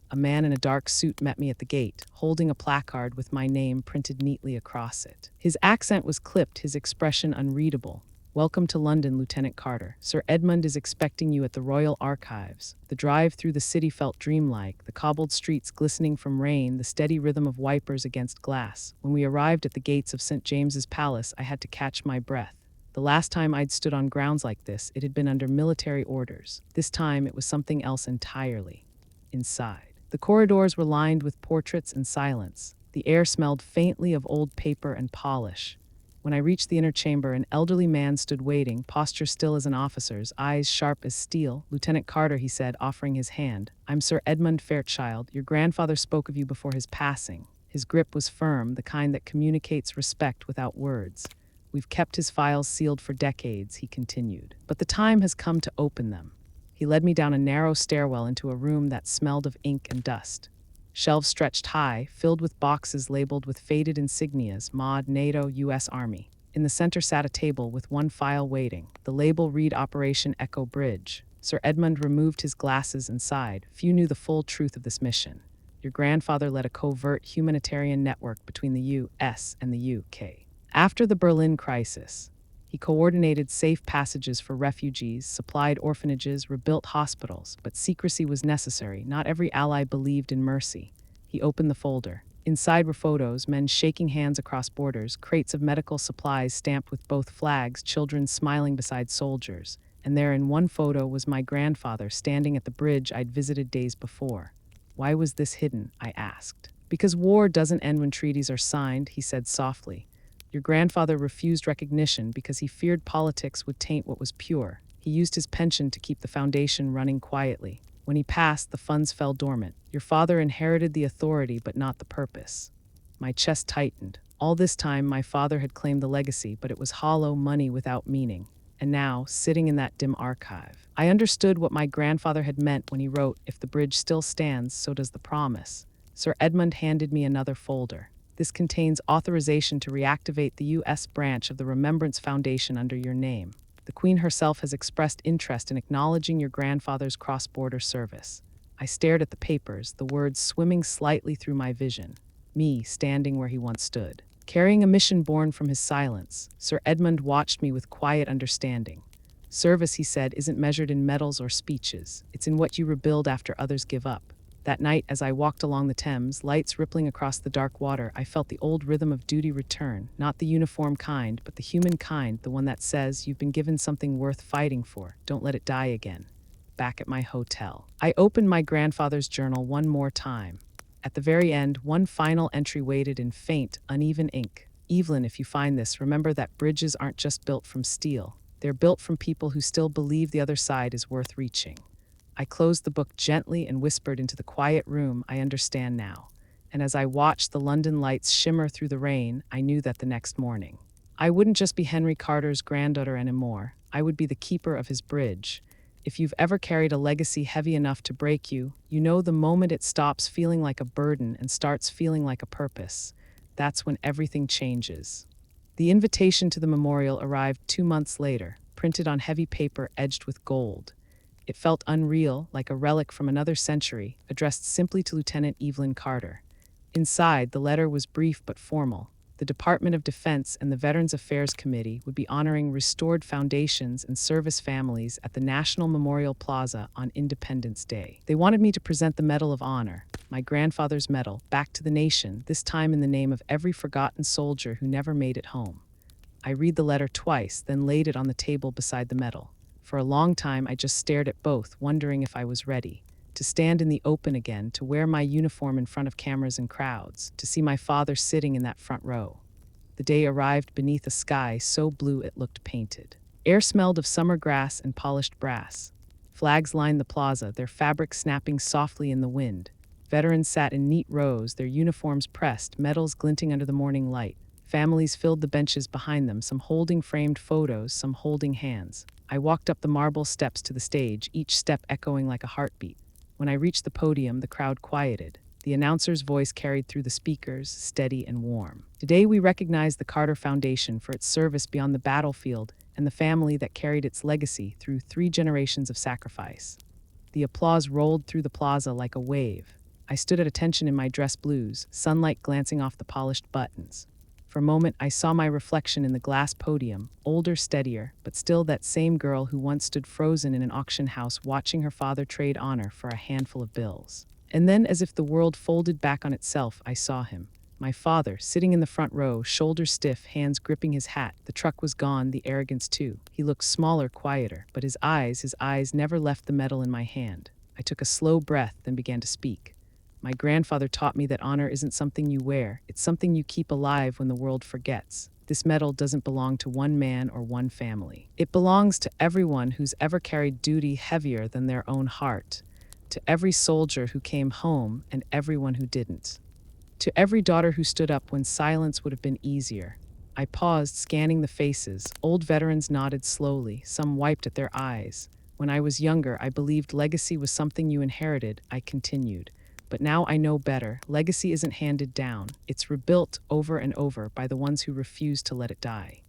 A man in a dark suit met me at the gate, holding a placard with my name printed neatly across it. His accent was clipped, his expression unreadable. "Welcome to London, Lieutenant Carter. Sir Edmund is expecting you at the Royal Archives." The drive through the city felt dreamlike, the cobbled streets glistening from rain, the steady rhythm of wipers against glass. When we arrived at the gates of St. James's Palace, I had to catch my breath. The last time I'd stood on grounds like this, it had been under military orders. This time, it was something else entirely. Inside, the corridors were lined with portraits and silence. The air smelled faintly of old paper and polish. When I reached the inner chamber, an elderly man stood waiting, posture still as an officer's, eyes sharp as steel. "Lieutenant Carter," he said, offering his hand. "I'm Sir Edmund Fairchild. Your grandfather spoke of you before his passing." His grip was firm, the kind that communicates respect without words. "We've kept his files sealed for decades," he continued. "But the time has come to open them." He led me down a narrow stairwell into a room that smelled of ink and dust. Shelves stretched high, filled with boxes labeled with faded insignias, MOD, NATO, U.S. Army. In the center sat a table with one file waiting. The label read Operation Echo Bridge. Sir Edmund removed his glasses and sighed. "Few knew the full truth of this mission. Your grandfather led a covert humanitarian network between the U.S. and the U.K. After the Berlin crisis, he coordinated safe passages for refugees, supplied orphanages, rebuilt hospitals, but secrecy was necessary. Not every ally believed in mercy." He opened the folder. Inside were photos, men shaking hands across borders, crates of medical supplies stamped with both flags, children smiling beside soldiers. And there in one photo was my grandfather standing at the bridge I'd visited days before. "Why was this hidden?" I asked. "Because war doesn't end when treaties are signed," he said softly. "Your grandfather refused recognition because he feared politics would taint what was pure. He used his pension to keep the foundation running quietly. When he passed, the funds fell dormant. Your father inherited the authority but not the purpose." My chest tightened. All this time, my father had claimed the legacy, but it was hollow money without meaning. And now, sitting in that dim archive, I understood what my grandfather had meant when he wrote, "If the bridge still stands, so does the promise." Sir Edmund handed me another folder. "This contains authorization to reactivate the U.S. branch of the Remembrance Foundation under your name. The Queen herself has expressed interest in acknowledging your grandfather's cross-border service." I stared at the papers, the words swimming slightly through my vision. Me, standing where he once stood, carrying a mission born from his silence. Sir Edmund watched me with quiet understanding. "Service," he said, "isn't measured in medals or speeches. It's in what you rebuild after others give up." That night, as I walked along the Thames, lights rippling across the dark water, I felt the old rhythm of duty return, not the uniform kind, but the human kind, the one that says, "You've been given something worth fighting for. Don't let it die again." Back at my hotel, I opened my grandfather's journal one more time. At the very end, one final entry waited in faint, uneven ink. "Evelyn, if you find this, remember that bridges aren't just built from steel. They're built from people who still believe the other side is worth reaching." I closed the book gently and whispered into the quiet room, "I understand now." And as I watched the London lights shimmer through the rain, I knew that the next morning, I wouldn't just be Henry Carter's granddaughter anymore. I would be the keeper of his bridge. If you've ever carried a legacy heavy enough to break you, you know the moment it stops feeling like a burden and starts feeling like a purpose. That's when everything changes. The invitation to the memorial arrived 2 months later, printed on heavy paper edged with gold. It felt unreal, like a relic from another century, addressed simply to Lieutenant Evelyn Carter. Inside, the letter was brief but formal. The Department of Defense and the Veterans Affairs Committee would be honoring restored foundations and service families at the National Memorial Plaza on Independence Day. They wanted me to present the Medal of Honor, my grandfather's medal, back to the nation, this time in the name of every forgotten soldier who never made it home. I read the letter twice, then laid it on the table beside the medal. For a long time, I just stared at both, wondering if I was ready to stand in the open again, to wear my uniform in front of cameras and crowds, to see my father sitting in that front row. The day arrived beneath a sky so blue it looked painted. Air smelled of summer grass and polished brass. Flags lined the plaza, their fabric snapping softly in the wind. Veterans sat in neat rows, their uniforms pressed, medals glinting under the morning light. Families filled the benches behind them, some holding framed photos, some holding hands. I walked up the marble steps to the stage, each step echoing like a heartbeat. When I reached the podium, the crowd quieted. The announcer's voice carried through the speakers, steady and warm. Today we recognize the Carter Foundation for its service beyond the battlefield and the family that carried its legacy through 3 generations of sacrifice. The applause rolled through the plaza like a wave. I stood at attention in my dress blues, sunlight glancing off the polished buttons. For a moment, I saw my reflection in the glass podium, older, steadier, but still that same girl who once stood frozen in an auction house watching her father trade honor for a handful of bills. And then, as if the world folded back on itself, I saw him. My father, sitting in the front row, shoulders stiff, hands gripping his hat. The truck was gone, the arrogance too. He looked smaller, quieter, but his eyes never left the medal in my hand. I took a slow breath, then began to speak. My grandfather taught me that honor isn't something you wear, it's something you keep alive when the world forgets. This medal doesn't belong to one man or one family. It belongs to everyone who's ever carried duty heavier than their own heart, to every soldier who came home and everyone who didn't, to every daughter who stood up when silence would have been easier. I paused, scanning the faces. Old veterans nodded slowly, some wiped at their eyes. When I was younger, I believed legacy was something you inherited, I continued. But now I know better. Legacy isn't handed down. It's rebuilt over and over by the ones who refuse to let it die.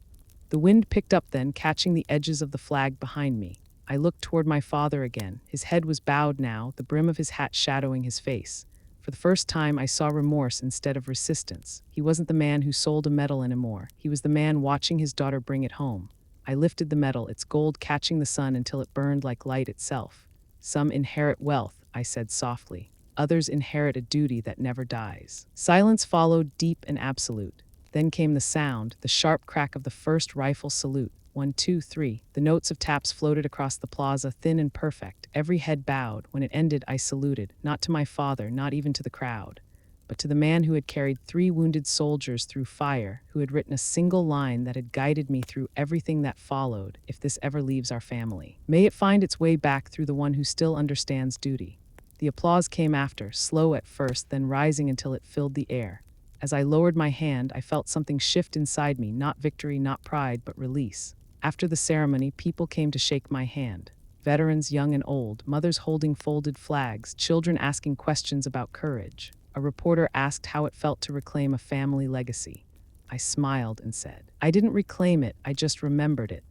The wind picked up then, catching the edges of the flag behind me. I looked toward my father again. His head was bowed now, the brim of his hat shadowing his face. For the first time, I saw remorse instead of resistance. He wasn't the man who sold a medal anymore. He was the man watching his daughter bring it home. I lifted the medal, its gold catching the sun until it burned like light itself. Some inherit wealth, I said softly. Others inherit a duty that never dies. Silence followed, deep and absolute. Then came the sound, the sharp crack of the first rifle salute. 1, 2, 3. The notes of taps floated across the plaza, thin and perfect. Every head bowed. When it ended, I saluted, not to my father, not even to the crowd, but to the man who had carried 3 wounded soldiers through fire, who had written a single line that had guided me through everything that followed. If this ever leaves our family, may it find its way back through the one who still understands duty. The applause came after, slow at first, then rising until it filled the air. As I lowered my hand, I felt something shift inside me, not victory, not pride, but release. After the ceremony, people came to shake my hand. Veterans, young and old, mothers holding folded flags, children asking questions about courage. A reporter asked how it felt to reclaim a family legacy. I smiled and said, I didn't reclaim it, I just remembered it.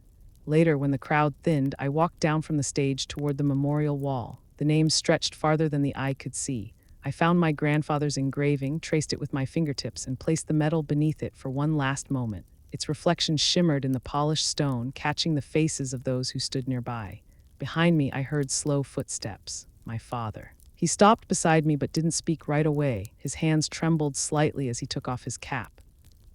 Later, when the crowd thinned, I walked down from the stage toward the memorial wall. The names stretched farther than the eye could see. I found my grandfather's engraving, traced it with my fingertips, and placed the medal beneath it for one last moment. Its reflection shimmered in the polished stone, catching the faces of those who stood nearby. Behind me, I heard slow footsteps. My father. He stopped beside me but didn't speak right away. His hands trembled slightly as he took off his cap.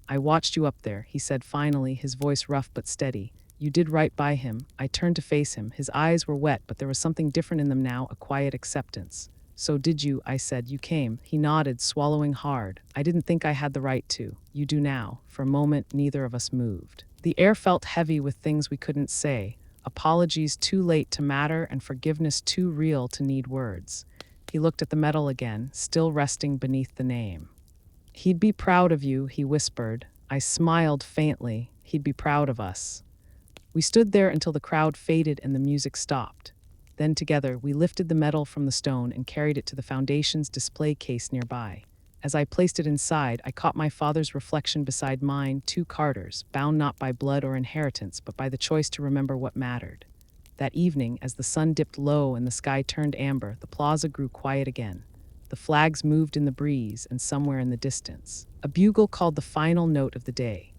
I watched you up there, he said finally, his voice rough but steady. You did right by him. I turned to face him. His eyes were wet, but there was something different in them now, a quiet acceptance. So did you, I said. You came. He nodded, swallowing hard. I didn't think I had the right to. You do now. For a moment, neither of us moved. The air felt heavy with things we couldn't say. apologies too late to matter and forgiveness too real to need words. He looked at the medal again, still resting beneath the name. He'd be proud of you, he whispered. I smiled faintly. He'd be proud of us. We stood there until the crowd faded and the music stopped. Then together, we lifted the medal from the stone and carried it to the foundation's display case nearby. As I placed it inside, I caught my father's reflection beside mine, two Carters, bound not by blood or inheritance, but by the choice to remember what mattered. That evening, as the sun dipped low and the sky turned amber, the plaza grew quiet again. The flags moved in the breeze, and somewhere in the distance, a bugle called the final note of the day.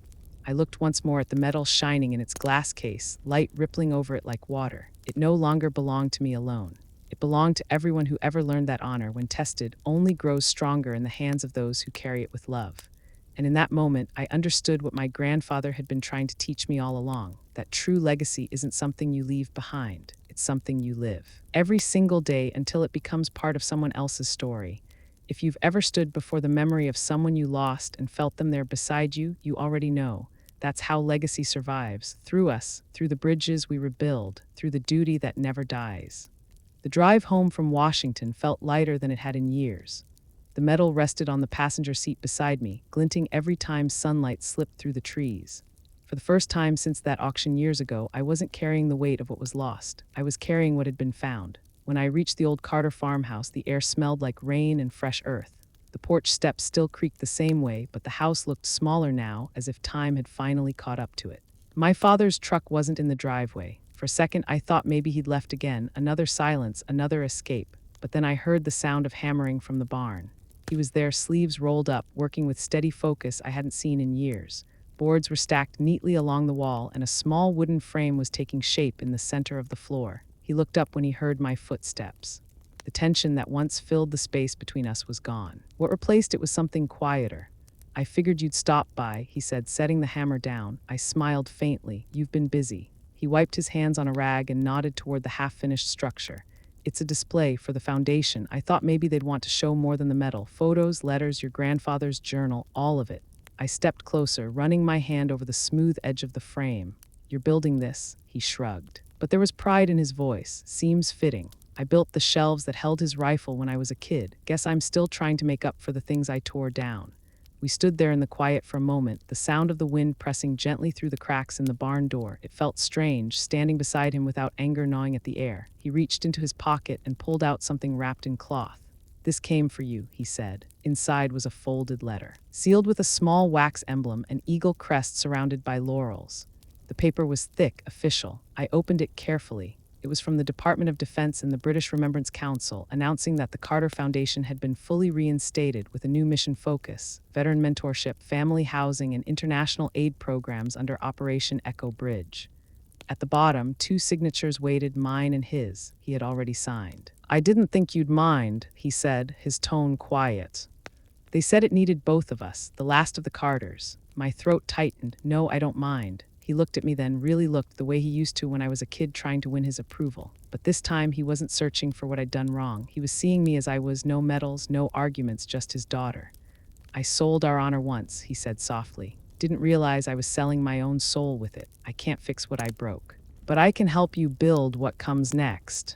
I looked once more at the medal shining in its glass case, light rippling over it like water. It no longer belonged to me alone. It belonged to everyone who ever learned that honor, when tested, only grows stronger in the hands of those who carry it with love. And in that moment, I understood what my grandfather had been trying to teach me all along, that true legacy isn't something you leave behind, it's something you live. Every single day until it becomes part of someone else's story. If you've ever stood before the memory of someone you lost and felt them there beside you, you already know. That's how legacy survives, through us, through the bridges we rebuild, through the duty that never dies. The drive home from Washington felt lighter than it had in years. The medal rested on the passenger seat beside me, glinting every time sunlight slipped through the trees. For the first time since that auction years ago, I wasn't carrying the weight of what was lost. I was carrying what had been found. When I reached the old Carter farmhouse, the air smelled like rain and fresh earth. The porch steps still creaked the same way, but the house looked smaller now, as if time had finally caught up to it. My father's truck wasn't in the driveway. For a second, I thought maybe he'd left again, another silence, another escape. But then I heard the sound of hammering from the barn. He was there, sleeves rolled up, working with steady focus I hadn't seen in years. Boards were stacked neatly along the wall, and a small wooden frame was taking shape in the center of the floor. He looked up when he heard my footsteps. The tension that once filled the space between us was gone. What replaced it was something quieter. I figured you'd stop by, he said, setting the hammer down. I smiled faintly. You've been busy. He wiped his hands on a rag and nodded toward the half-finished structure. It's a display for the foundation. I thought maybe they'd want to show more than the medal. Photos, letters, your grandfather's journal, all of it. I stepped closer, running my hand over the smooth edge of the frame. You're building this, he shrugged. But there was pride in his voice. Seems fitting. I built the shelves that held his rifle when I was a kid. Guess I'm still trying to make up for the things I tore down. We stood there in the quiet for a moment, the sound of the wind pressing gently through the cracks in the barn door. It felt strange, standing beside him without anger gnawing at the air. He reached into his pocket and pulled out something wrapped in cloth. This came for you, he said. Inside was a folded letter, sealed with a small wax emblem, an eagle crest surrounded by laurels. The paper was thick, official. I opened it carefully. It was from the Department of Defense and the British Remembrance Council, announcing that the Carter Foundation had been fully reinstated with a new mission focus: veteran mentorship, family housing, and international aid programs under Operation Echo Bridge. At the bottom, 2 signatures waited, mine and his. He had already signed. I didn't think you'd mind, he said, his tone quiet. They said it needed both of us, the last of the Carters. My throat tightened. No, I don't mind. He looked at me then, really looked the way he used to when I was a kid trying to win his approval. But this time he wasn't searching for what I'd done wrong. He was seeing me as I was, no medals, no arguments, just his daughter. I sold our honor once, he said softly. Didn't realize I was selling my own soul with it. I can't fix what I broke. But I can help you build what comes next.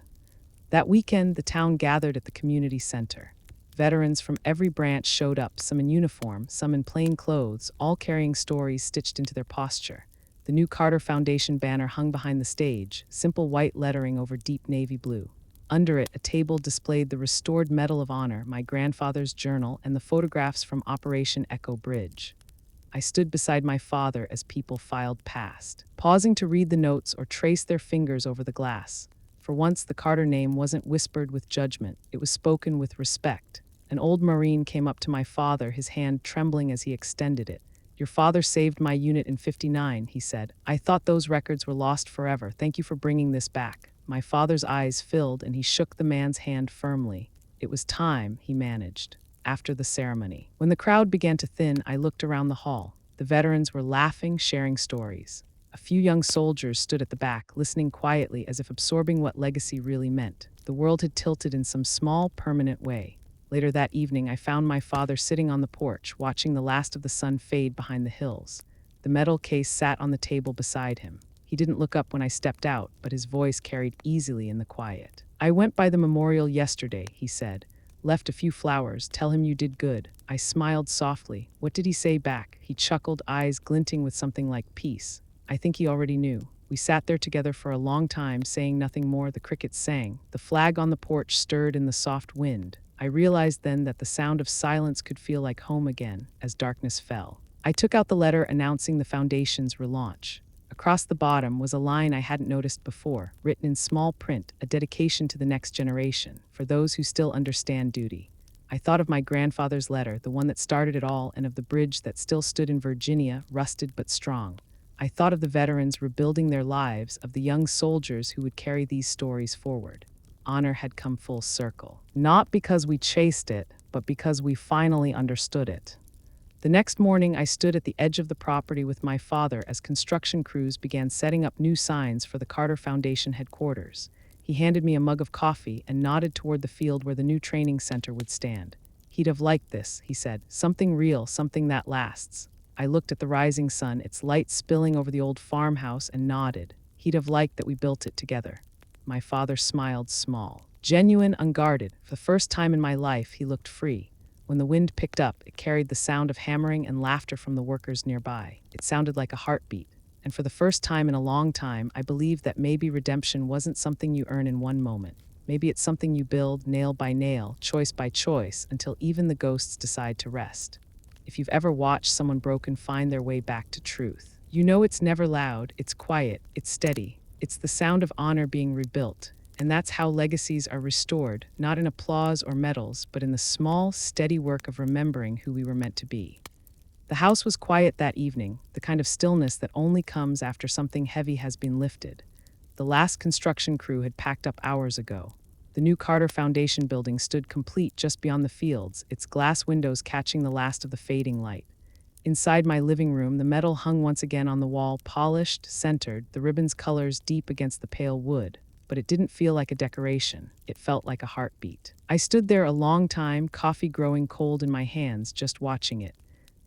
That weekend, the town gathered at the community center. Veterans from every branch showed up, some in uniform, some in plain clothes, all carrying stories stitched into their posture. The new Carter Foundation banner hung behind the stage, simple white lettering over deep navy blue. Under it, a table displayed the restored Medal of Honor, my grandfather's journal, and the photographs from Operation Echo Bridge. I stood beside my father as people filed past, pausing to read the notes or trace their fingers over the glass. For once, the Carter name wasn't whispered with judgment. It was spoken with respect. An old Marine came up to my father, his hand trembling as he extended it. Your father saved my unit in '59, he said. I thought those records were lost forever. Thank you for bringing this back. My father's eyes filled, and he shook the man's hand firmly. It was time, he managed, after the ceremony. When the crowd began to thin, I looked around the hall. The veterans were laughing, sharing stories. A few young soldiers stood at the back, listening quietly as if absorbing what legacy really meant. The world had tilted in some small, permanent way. Later that evening, I found my father sitting on the porch, watching the last of the sun fade behind the hills. The metal case sat on the table beside him. He didn't look up when I stepped out, but his voice carried easily in the quiet. "I went by the memorial yesterday," he said. "Left a few flowers. Tell him you did good." I smiled softly. What did he say back? He chuckled, eyes glinting with something like peace. I think he already knew. We sat there together for a long time, saying nothing more. The crickets sang. The flag on the porch stirred in the soft wind. I realized then that the sound of silence could feel like home again as darkness fell. I took out the letter announcing the Foundation's relaunch. Across the bottom was a line I hadn't noticed before, written in small print, a dedication to the next generation, for those who still understand duty. I thought of my grandfather's letter, the one that started it all, and of the bridge that still stood in Virginia, rusted but strong. I thought of the veterans rebuilding their lives, of the young soldiers who would carry these stories forward. Honor had come full circle. Not because we chased it, but because we finally understood it. The next morning, I stood at the edge of the property with my father as construction crews began setting up new signs for the Carter Foundation headquarters. He handed me a mug of coffee and nodded toward the field where the new training center would stand. "He'd have liked this," he said. "Something real, something that lasts." I looked at the rising sun, its light spilling over the old farmhouse, and nodded. He'd have liked that we built it together. My father smiled small. Genuine, unguarded. For the first time in my life, he looked free. When the wind picked up, it carried the sound of hammering and laughter from the workers nearby. It sounded like a heartbeat. And for the first time in a long time, I believed that maybe redemption wasn't something you earn in one moment. Maybe it's something you build nail by nail, choice by choice, until even the ghosts decide to rest. If you've ever watched someone broken find their way back to truth, you know it's never loud, it's quiet, it's steady. It's the sound of honor being rebuilt. And that's how legacies are restored, not in applause or medals, but in the small, steady work of remembering who we were meant to be. The house was quiet that evening, the kind of stillness that only comes after something heavy has been lifted. The last construction crew had packed up hours ago. The new Carter Foundation building stood complete just beyond the fields, its glass windows catching the last of the fading light. Inside my living room, the metal hung once again on the wall, polished, centered, the ribbon's colors deep against the pale wood. But it didn't feel like a decoration. It felt like a heartbeat. I stood there a long time, coffee growing cold in my hands, just watching it.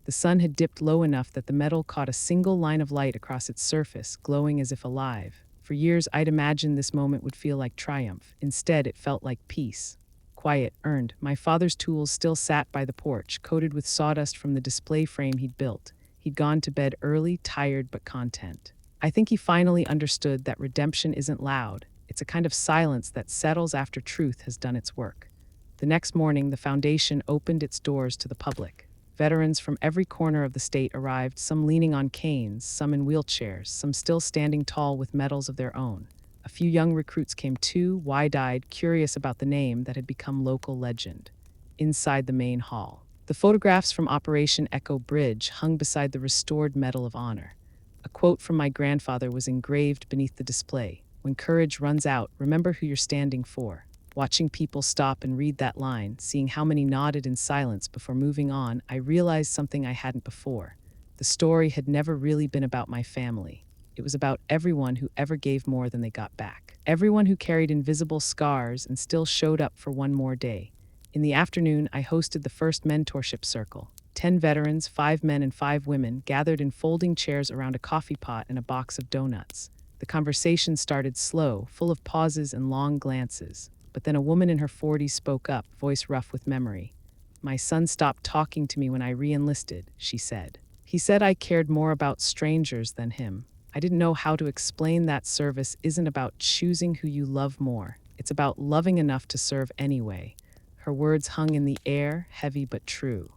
The sun had dipped low enough that the metal caught a single line of light across its surface, glowing as if alive. For years, I'd imagined this moment would feel like triumph. Instead, it felt like peace. Quiet, earned. My father's tools still sat by the porch, coated with sawdust from the display frame he'd built. He'd gone to bed early, tired but content. I think he finally understood that redemption isn't loud. It's a kind of silence that settles after truth has done its work. The next morning, the foundation opened its doors to the public. Veterans from every corner of the state arrived, some leaning on canes, some in wheelchairs, some still standing tall with medals of their own. A few young recruits came too, wide-eyed, curious about the name that had become local legend. Inside the main hall, the photographs from Operation Echo Bridge hung beside the restored Medal of Honor. A quote from my grandfather was engraved beneath the display. "When courage runs out, remember who you're standing for." Watching people stop and read that line, seeing how many nodded in silence before moving on, I realized something I hadn't before. The story had never really been about my family. It was about everyone who ever gave more than they got back. Everyone who carried invisible scars and still showed up for one more day. In the afternoon, I hosted the first mentorship circle. 10 veterans, 5 men and 5 women, gathered in folding chairs around a coffee pot and a box of donuts. The conversation started slow, full of pauses and long glances. But then a woman in her 40s spoke up, voice rough with memory. "My son stopped talking to me when I re-enlisted," she said. "He said I cared more about strangers than him. I didn't know how to explain that service isn't about choosing who you love more. It's about loving enough to serve anyway." Her words hung in the air, heavy but true.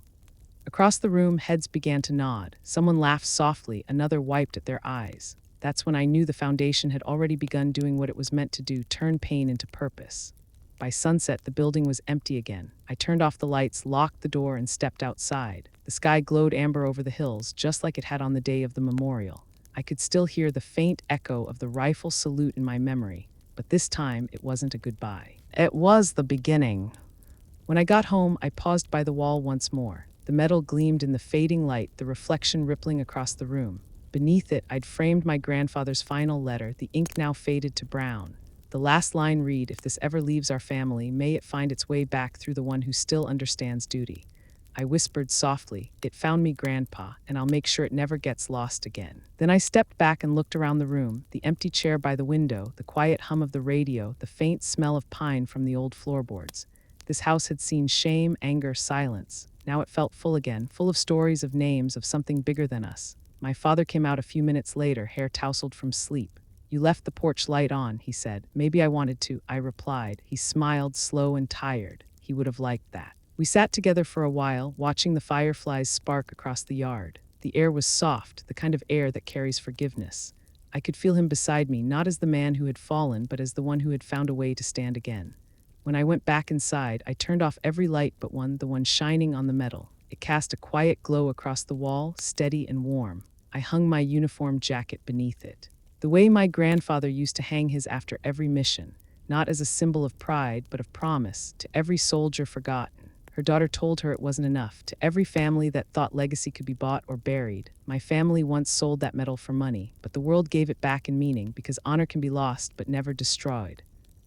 Across the room, heads began to nod. Someone laughed softly, another wiped at their eyes. That's when I knew the foundation had already begun doing what it was meant to do, turn pain into purpose. By sunset, the building was empty again. I turned off the lights, locked the door, and stepped outside. The sky glowed amber over the hills, just like it had on the day of the memorial. I could still hear the faint echo of the rifle salute in my memory, but this time it wasn't a goodbye. It was the beginning. When I got home, I paused by the wall once more. The metal gleamed in the fading light, the reflection rippling across the room. Beneath it, I'd framed my grandfather's final letter, the ink now faded to brown. The last line read, "If this ever leaves our family, may it find its way back through the one who still understands duty." I whispered softly, "It found me, Grandpa, and I'll make sure it never gets lost again." Then I stepped back and looked around the room, the empty chair by the window, the quiet hum of the radio, the faint smell of pine from the old floorboards. This house had seen shame, anger, silence. Now it felt full again, full of stories, of names, of something bigger than us. My father came out a few minutes later, hair tousled from sleep. "You left the porch light on," he said. "Maybe I wanted to," I replied. He smiled, slow and tired. He would have liked that. We sat together for a while, watching the fireflies spark across the yard. The air was soft, the kind of air that carries forgiveness. I could feel him beside me, not as the man who had fallen, but as the one who had found a way to stand again. When I went back inside, I turned off every light but one, the one shining on the metal. It cast a quiet glow across the wall, steady and warm. I hung my uniform jacket beneath it. The way my grandfather used to hang his after every mission, not as a symbol of pride, but of promise, to every soldier forgotten. Her daughter told her it wasn't enough. To every family that thought legacy could be bought or buried. My family once sold that medal for money, but the world gave it back in meaning, because honor can be lost but never destroyed.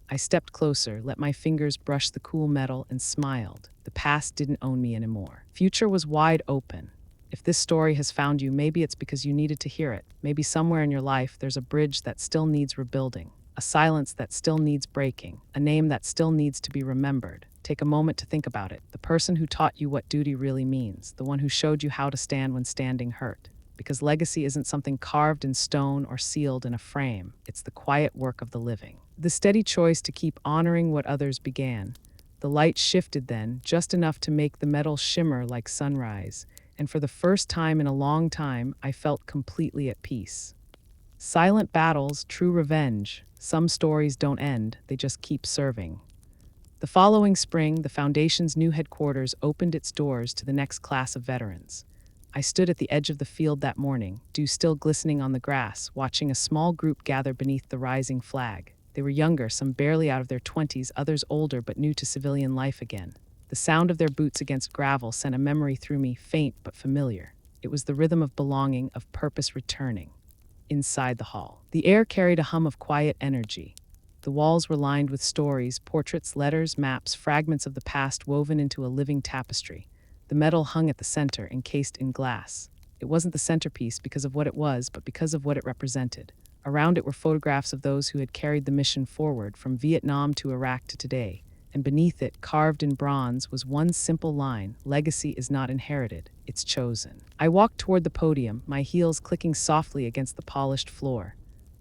I stepped closer, let my fingers brush the cool metal, and smiled. The past didn't own me anymore. Future was wide open. If this story has found you, maybe it's because you needed to hear it. Maybe somewhere in your life there's a bridge that still needs rebuilding, a silence that still needs breaking, a name that still needs to be remembered. Take a moment to think about it. The person who taught you what duty really means, the one who showed you how to stand when standing hurt. Because legacy isn't something carved in stone or sealed in a frame. It's the quiet work of the living. The steady choice to keep honoring what others began. The light shifted then, just enough to make the metal shimmer like sunrise. And for the first time in a long time, I felt completely at peace. Silent battles, true revenge. Some stories don't end, they just keep serving. The following spring, the Foundation's new headquarters opened its doors to the next class of veterans. I stood at the edge of the field that morning, dew still glistening on the grass, watching a small group gather beneath the rising flag. They were younger, some barely out of their 20s, others older but new to civilian life again. The sound of their boots against gravel sent a memory through me, faint but familiar. It was the rhythm of belonging, of purpose returning. Inside the hall, the air carried a hum of quiet energy. The walls were lined with stories, portraits, letters, maps, fragments of the past woven into a living tapestry. The metal hung at the center, encased in glass. It wasn't the centerpiece because of what it was, but because of what it represented. Around it were photographs of those who had carried the mission forward, from Vietnam to Iraq to today. And beneath it, carved in bronze, was one simple line: legacy is not inherited, it's chosen. I walked toward the podium, my heels clicking softly against the polished floor.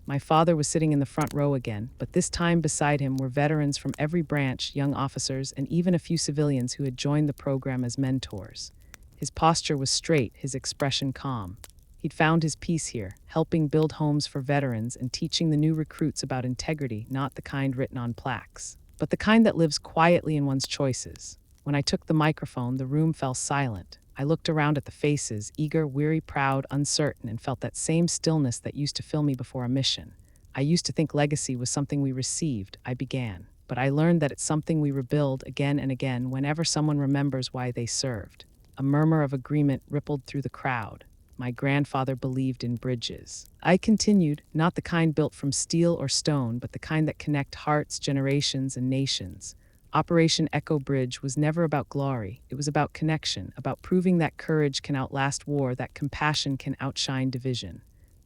My father was sitting in the front row again, but this time beside him were veterans from every branch, young officers, and even a few civilians who had joined the program as mentors. His posture was straight, his expression calm. He'd found his peace here, helping build homes for veterans and teaching the new recruits about integrity, not the kind written on plaques, but the kind that lives quietly in one's choices. When I took the microphone, the room fell silent. I looked around at the faces, eager, weary, proud, uncertain, and felt that same stillness that used to fill me before a mission. I used to think legacy was something we received, I began, but I learned that it's something we rebuild again and again whenever someone remembers why they served. A murmur of agreement rippled through the crowd. My grandfather believed in bridges. I continued, not the kind built from steel or stone, but the kind that connect hearts, generations, and nations. Operation Echo Bridge was never about glory. It was about connection, about proving that courage can outlast war, that compassion can outshine division.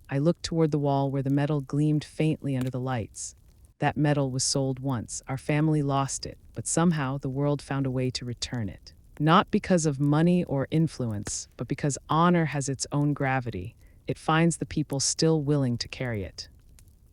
I looked toward the wall where the metal gleamed faintly under the lights. That metal was sold once. Our family lost it, but somehow the world found a way to return it. Not because of money or influence, but because honor has its own gravity. It finds the people still willing to carry it.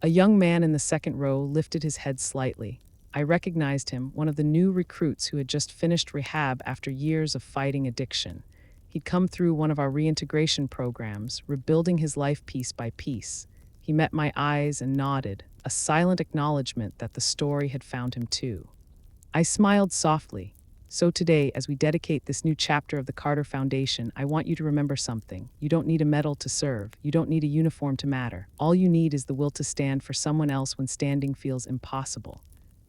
A young man in the second row lifted his head slightly. I recognized him, one of the new recruits who had just finished rehab after years of fighting addiction. He'd come through one of our reintegration programs, rebuilding his life piece by piece. He met my eyes and nodded, a silent acknowledgement that the story had found him too. I smiled softly. So today, as we dedicate this new chapter of the Carter Foundation, I want you to remember something. You don't need a medal to serve. You don't need a uniform to matter. All you need is the will to stand for someone else when standing feels impossible.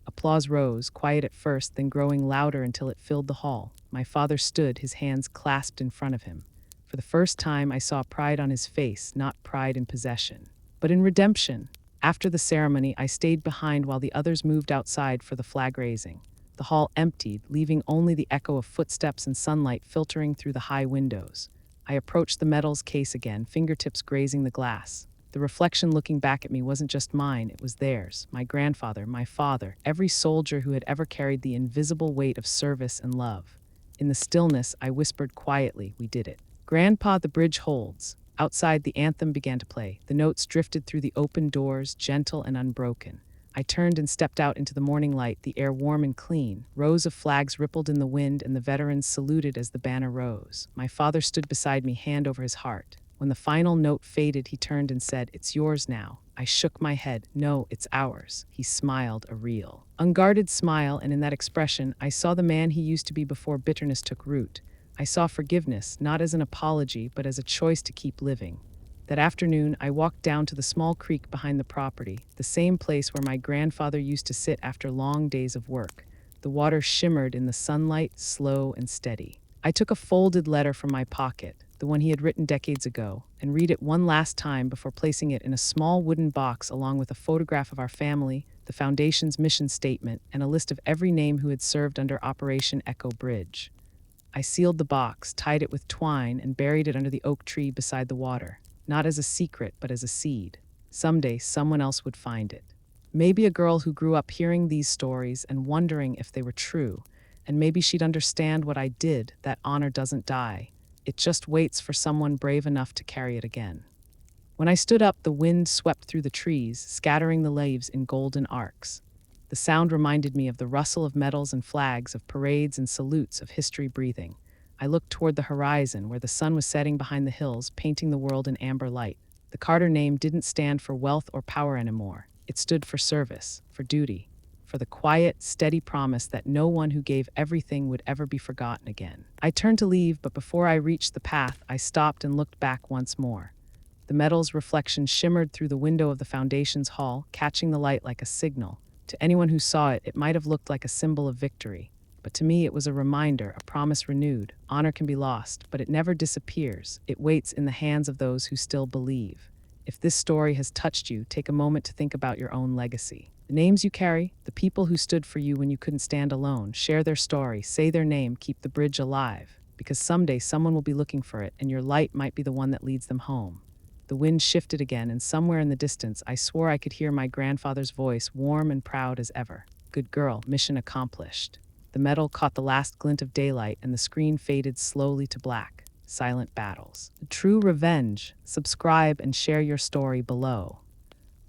Applause rose, quiet at first, then growing louder until it filled the hall. My father stood, his hands clasped in front of him. For the first time, I saw pride on his face, not pride in possession, but in redemption. After the ceremony, I stayed behind while the others moved outside for the flag raising. The hall emptied, leaving only the echo of footsteps and sunlight filtering through the high windows. I approached the metals case again, fingertips grazing the glass. The reflection looking back at me wasn't just mine, it was theirs. My grandfather, my father, every soldier who had ever carried the invisible weight of service and love. In the stillness, I whispered quietly, "We did it." "Grandpa, the bridge holds." Outside, the anthem began to play. The notes drifted through the open doors, gentle and unbroken. I turned and stepped out into the morning light, the air warm and clean. Rows of flags rippled in the wind, and the veterans saluted as the banner rose. My father stood beside me, hand over his heart. When the final note faded, he turned and said, "It's yours now." I shook my head. "No, it's ours." He smiled, a real, unguarded smile, and in that expression, I saw the man he used to be before bitterness took root. I saw forgiveness, not as an apology, but as a choice to keep living. That afternoon, I walked down to the small creek behind the property, the same place where my grandfather used to sit after long days of work. The water shimmered in the sunlight, slow and steady. I took a folded letter from my pocket, the one he had written decades ago, and read it one last time before placing it in a small wooden box along with a photograph of our family, the Foundation's mission statement, and a list of every name who had served under Operation Echo Bridge. I sealed the box, tied it with twine, and buried it under the oak tree beside the water. Not as a secret, but as a seed. Someday, someone else would find it. Maybe a girl who grew up hearing these stories and wondering if they were true. And maybe she'd understand what I did, that honor doesn't die. It just waits for someone brave enough to carry it again. When I stood up, the wind swept through the trees, scattering the leaves in golden arcs. The sound reminded me of the rustle of medals and flags, of parades and salutes, of history breathing. I looked toward the horizon, where the sun was setting behind the hills, painting the world in amber light. The Carter name didn't stand for wealth or power anymore. It stood for service, for duty, for the quiet, steady promise that no one who gave everything would ever be forgotten again. I turned to leave, but before I reached the path, I stopped and looked back once more. The metal's reflection shimmered through the window of the Foundation's hall, catching the light like a signal. To anyone who saw it, it might have looked like a symbol of victory. But to me, it was a reminder, a promise renewed. Honor can be lost, but it never disappears. It waits in the hands of those who still believe. If this story has touched you, take a moment to think about your own legacy. The names you carry, the people who stood for you when you couldn't stand alone, share their story, say their name, keep the bridge alive. Because someday someone will be looking for it, and your light might be the one that leads them home. The wind shifted again, and somewhere in the distance, I swore I could hear my grandfather's voice, warm and proud as ever. "Good girl, mission accomplished." The metal caught the last glint of daylight, and the screen faded slowly to black. Silent battles. True revenge. Subscribe and share your story below.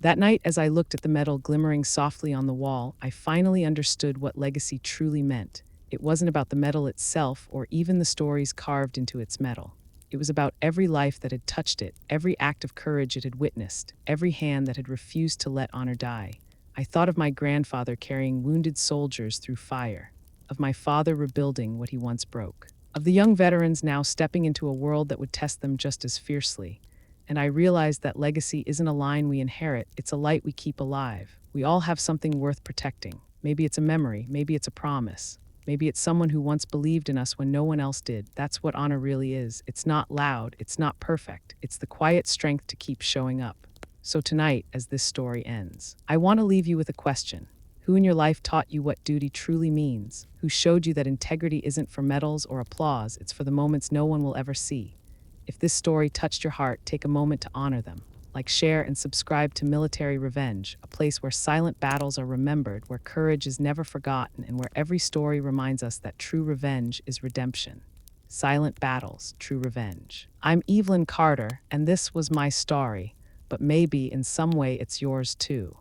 That night, as I looked at the metal glimmering softly on the wall, I finally understood what legacy truly meant. It wasn't about the metal itself or even the stories carved into its metal. It was about every life that had touched it, every act of courage it had witnessed, every hand that had refused to let honor die. I thought of my grandfather carrying wounded soldiers through fire, of my father rebuilding what he once broke, of the young veterans now stepping into a world that would test them just as fiercely. And I realized that legacy isn't a line we inherit, it's a light we keep alive. We all have something worth protecting. Maybe it's a memory, maybe it's a promise. Maybe it's someone who once believed in us when no one else did. That's what honor really is. It's not loud, it's not perfect. It's the quiet strength to keep showing up. So tonight, as this story ends, I want to leave you with a question. Who in your life taught you what duty truly means? Who showed you that integrity isn't for medals or applause, it's for the moments no one will ever see? If this story touched your heart, take a moment to honor them. Like, share, and subscribe to Military Revenge, a place where silent battles are remembered, where courage is never forgotten, and where every story reminds us that true revenge is redemption. Silent battles, true revenge. I'm Evelyn Carter, and this was my story, but maybe in some way it's yours too.